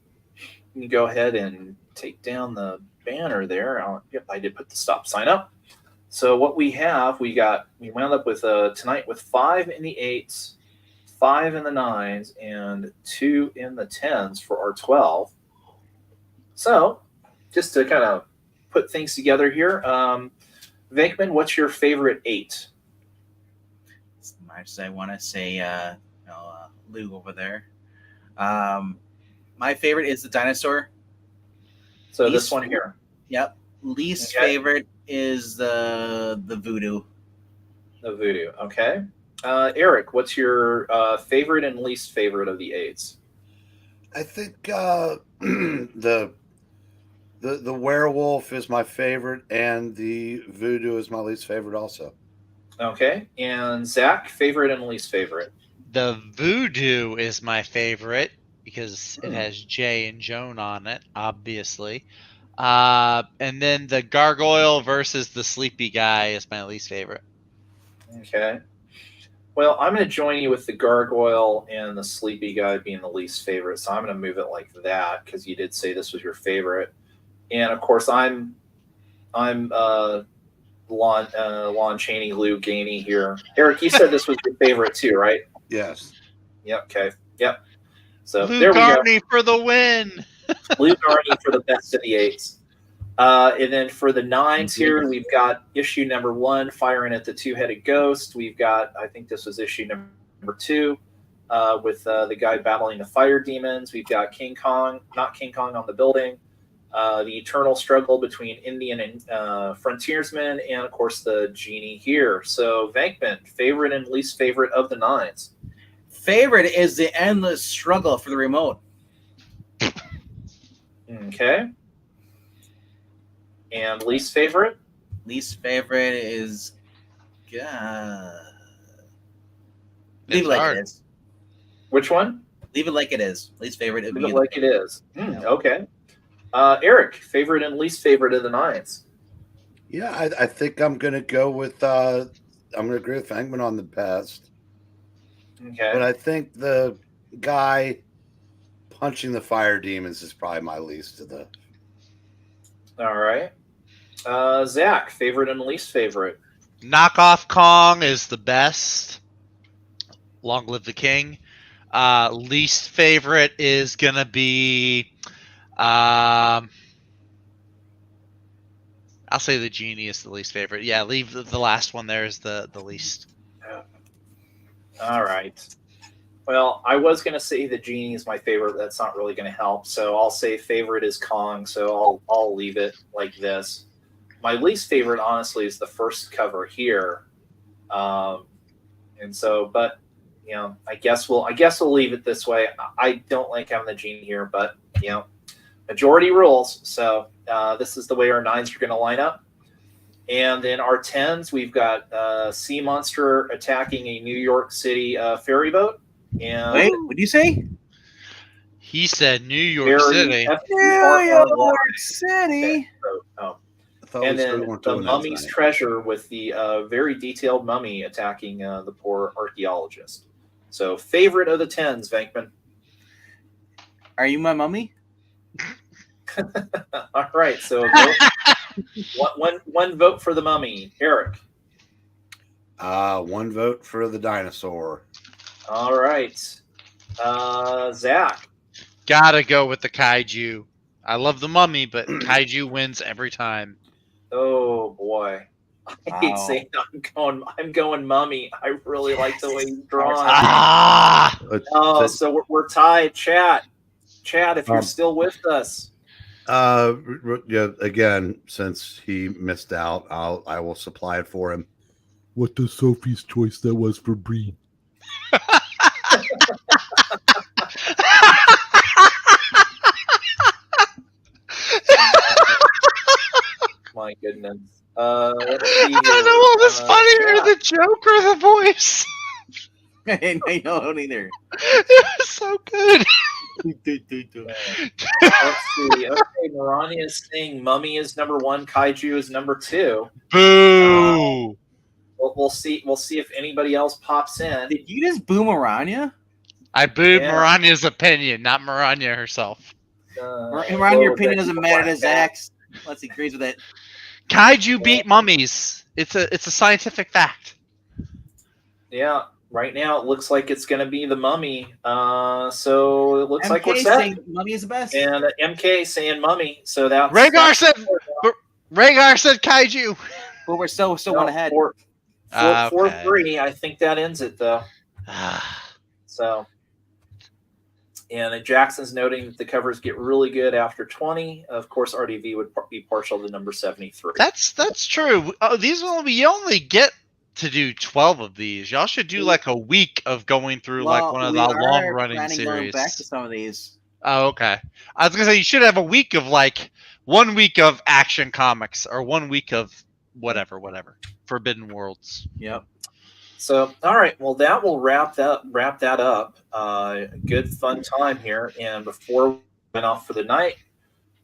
You can go ahead and take down the banner there. Yep, I did put the stop sign up. So what we have, we wound up with tonight with 5 in the 8s, 5 in the 9s, and 2 in the 10s for our 12. So just to kind of put things together here, Venkman, what's your favorite 8? As much as I want to say, Lou over there. My favorite is the dinosaur. So this one here. Yep. Least Okay. favorite is the voodoo. The voodoo. Okay. Eric, what's your favorite and least favorite of the 8s? I think the werewolf is my favorite, and the voodoo is my least favorite also. Okay. And Zach, favorite and least favorite? The voodoo is my favorite because it has Jay and Joan on it, obviously. And then the gargoyle versus the sleepy guy is my least favorite. Okay. Well, I'm going to join you with the gargoyle and the sleepy guy being the least favorite. So I'm going to move it like that because you did say this was your favorite, and of course I'm Lon Chaney, Lou Ganey here. Eric, you said this was your favorite too, right? Yes. Yep. Okay. Yep. So Lou there we go. Garney for the win. Lou Garney for the best of the 8s. And then for the 9s here, we've got issue number 1, firing at the two-headed ghost. We've got, I think this was issue number 2, with the guy battling the fire demons. We've got King Kong, not King Kong on the building, the eternal struggle between Indian and frontiersmen, and of course the genie here. So Venkman, favorite and least favorite of the 9s. Favorite is the endless struggle for the remote. Okay. And least favorite? Least favorite is leave It's it like hard. it is. Which one? Leave it like it is. Least favorite would Leave be it like it is. Okay. Eric, favorite and least favorite of the 9s. Yeah, I think I'm gonna go with I'm gonna agree with Fangman on the best. Okay. But I think the guy punching the fire demons is probably my least of the. All right. Zach, favorite and least favorite. Knockoff Kong is the best. Long live the king. Least favorite is gonna be, I'll say the genie is the least favorite. Yeah, leave the last one there is the least. All right. Well, I was going to say the genie is my favorite, but that's not really going to help. So I'll say favorite is Kong. So I'll leave it like this. My least favorite, honestly, is the first cover here. And so, but you know, I guess we'll leave it this way. I don't like having the genie here, but you know, majority rules. So this is the way our 9s are going to line up. And then our 10s, we've got Sea Monster attacking a New York City ferry boat. And Wait, what did you say? He said New York City. New York City. Oh. I thought And we started then one the doing that mummy's tonight. treasure with the very detailed mummy attacking the poor archaeologist. So favorite of the 10s, Venkman. Are you my mummy? All right, so one vote for the mummy. Eric. One vote for the dinosaur. All right. Zach. Gotta go with the kaiju. I love the mummy, but kaiju wins every time. Oh boy. I hate Wow. saying I'm going mummy. I really like the way he's drawn. Ah! Oh, so we're tied. Chat, if you're still with us. Yeah, again, since he missed out, I will supply it for him. What does Sophie's choice that was for Breen? My goodness. I Let's see don't here. know what was funnier, Chat. the joke or the voice. I don't either. It was so good. Let's see. Okay, Marania is saying Mummy is number 1, Kaiju is number 2. Boo! We'll see. We'll see if anybody else pops in. Did you just boom Aranya? I booed Yeah. Marania's opinion, not Marania herself. Aranya, your opinion doesn't matter to Zach's. Let's agrees with it. Kaiju beat mummies. It's a scientific fact. Yeah. Right now, it looks like it's going to be the Mummy. So it looks like we're MK set. saying Mummy is the best. And MK saying Mummy. So that's Rhaegar said kaiju. But we're still one ahead. 4-3. I think that ends it though. Ah, So, and then Jackson's noting that the covers get really good after 20. Of course, RDV would be partial to number 73. that's true. Oh, you only get to do 12 of these. Y'all should do like a week of going through like one of the long running Going series. back to some of these. Oh, okay. I was gonna say you should have a week of like 1 week of Action Comics or 1 week of whatever. Forbidden Worlds. Yep. So, all right. Well, that will wrap that up. Good fun time here. And before we went off for the night,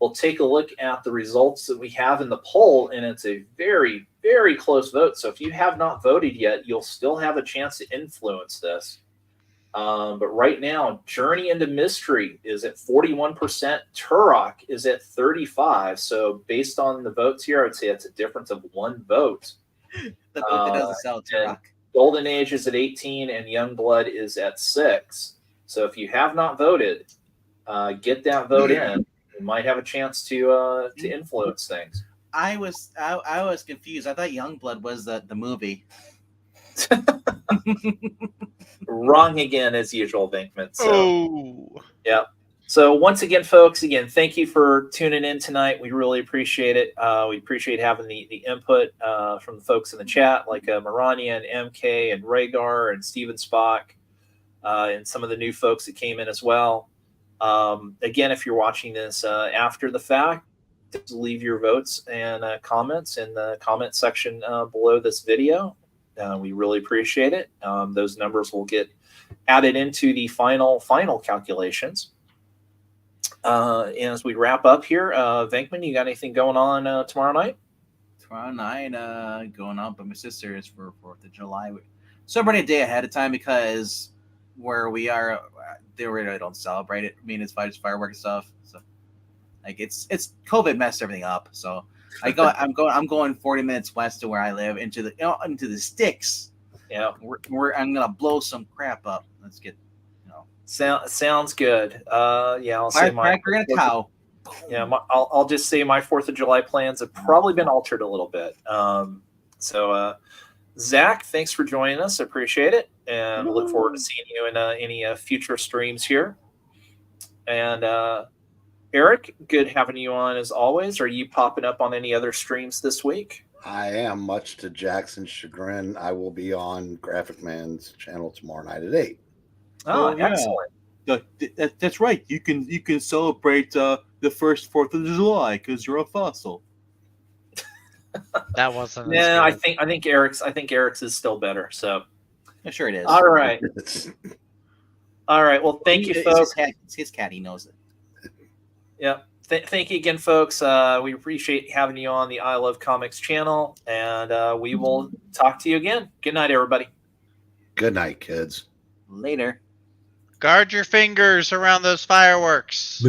we'll take a look at the results that we have in the poll, and it's a very, very close vote. So if you have not voted yet, you'll still have a chance to influence this. But right now, Journey into Mystery is at 41%. Turok is at 35%. So based on the votes here, I would say it's a difference of 1 vote. The book that doesn't sell Turok. Golden Age is at 18, and Youngblood is at 6. So if you have not voted, get that vote in. You might have a chance to influence things. I was confused. I thought Youngblood was the movie. Wrong again, as usual, Venkman. So, Oh. yeah. So once again, folks, thank you for tuning in tonight. We really appreciate it. We appreciate having the input from the folks in the chat, like Marania and MK and Rhaegar and Steven Spock, and some of the new folks that came in as well. Again, if you're watching this after the fact, just leave your votes and comments in the comment section below this video. We really appreciate it. Those numbers will get added into the final calculations. And as we wrap up here, Venkman, you got anything going on tomorrow night? Tomorrow night, going out with my sisters for 4th of July. Celebrating a day ahead of time because where we are, they really don't celebrate it. I mean, it's just fireworks stuff. So, like, it's COVID messed everything up. So, I'm going 40 minutes west of where I live into the sticks. Yeah, I'm gonna blow some crap up. Let's get. Sounds good. I'll say Firecracker and a cow. Yeah, I'll just say my 4th of July plans have probably been altered a little bit. Zach, thanks for joining us. I appreciate it, and look forward to seeing you in any future streams here. And Eric, good having you on as always. Are you popping up on any other streams this week? I am, much to Jackson's chagrin. I will be on Graphic Man's channel tomorrow night at 8. Oh, yeah. excellent. That's right. You can celebrate the first 4th of July because you're a fossil. That wasn't. as Yeah, good. I think Eric's is still better. So, Yeah, sure it is. all right. Well, thank you, folks. It's his cat. He knows it. Yeah. Thank you again, folks. We appreciate having you on the I Love Comics channel, and we will talk to you again. Good night, everybody. Good night, kids. Later. Guard your fingers around those fireworks.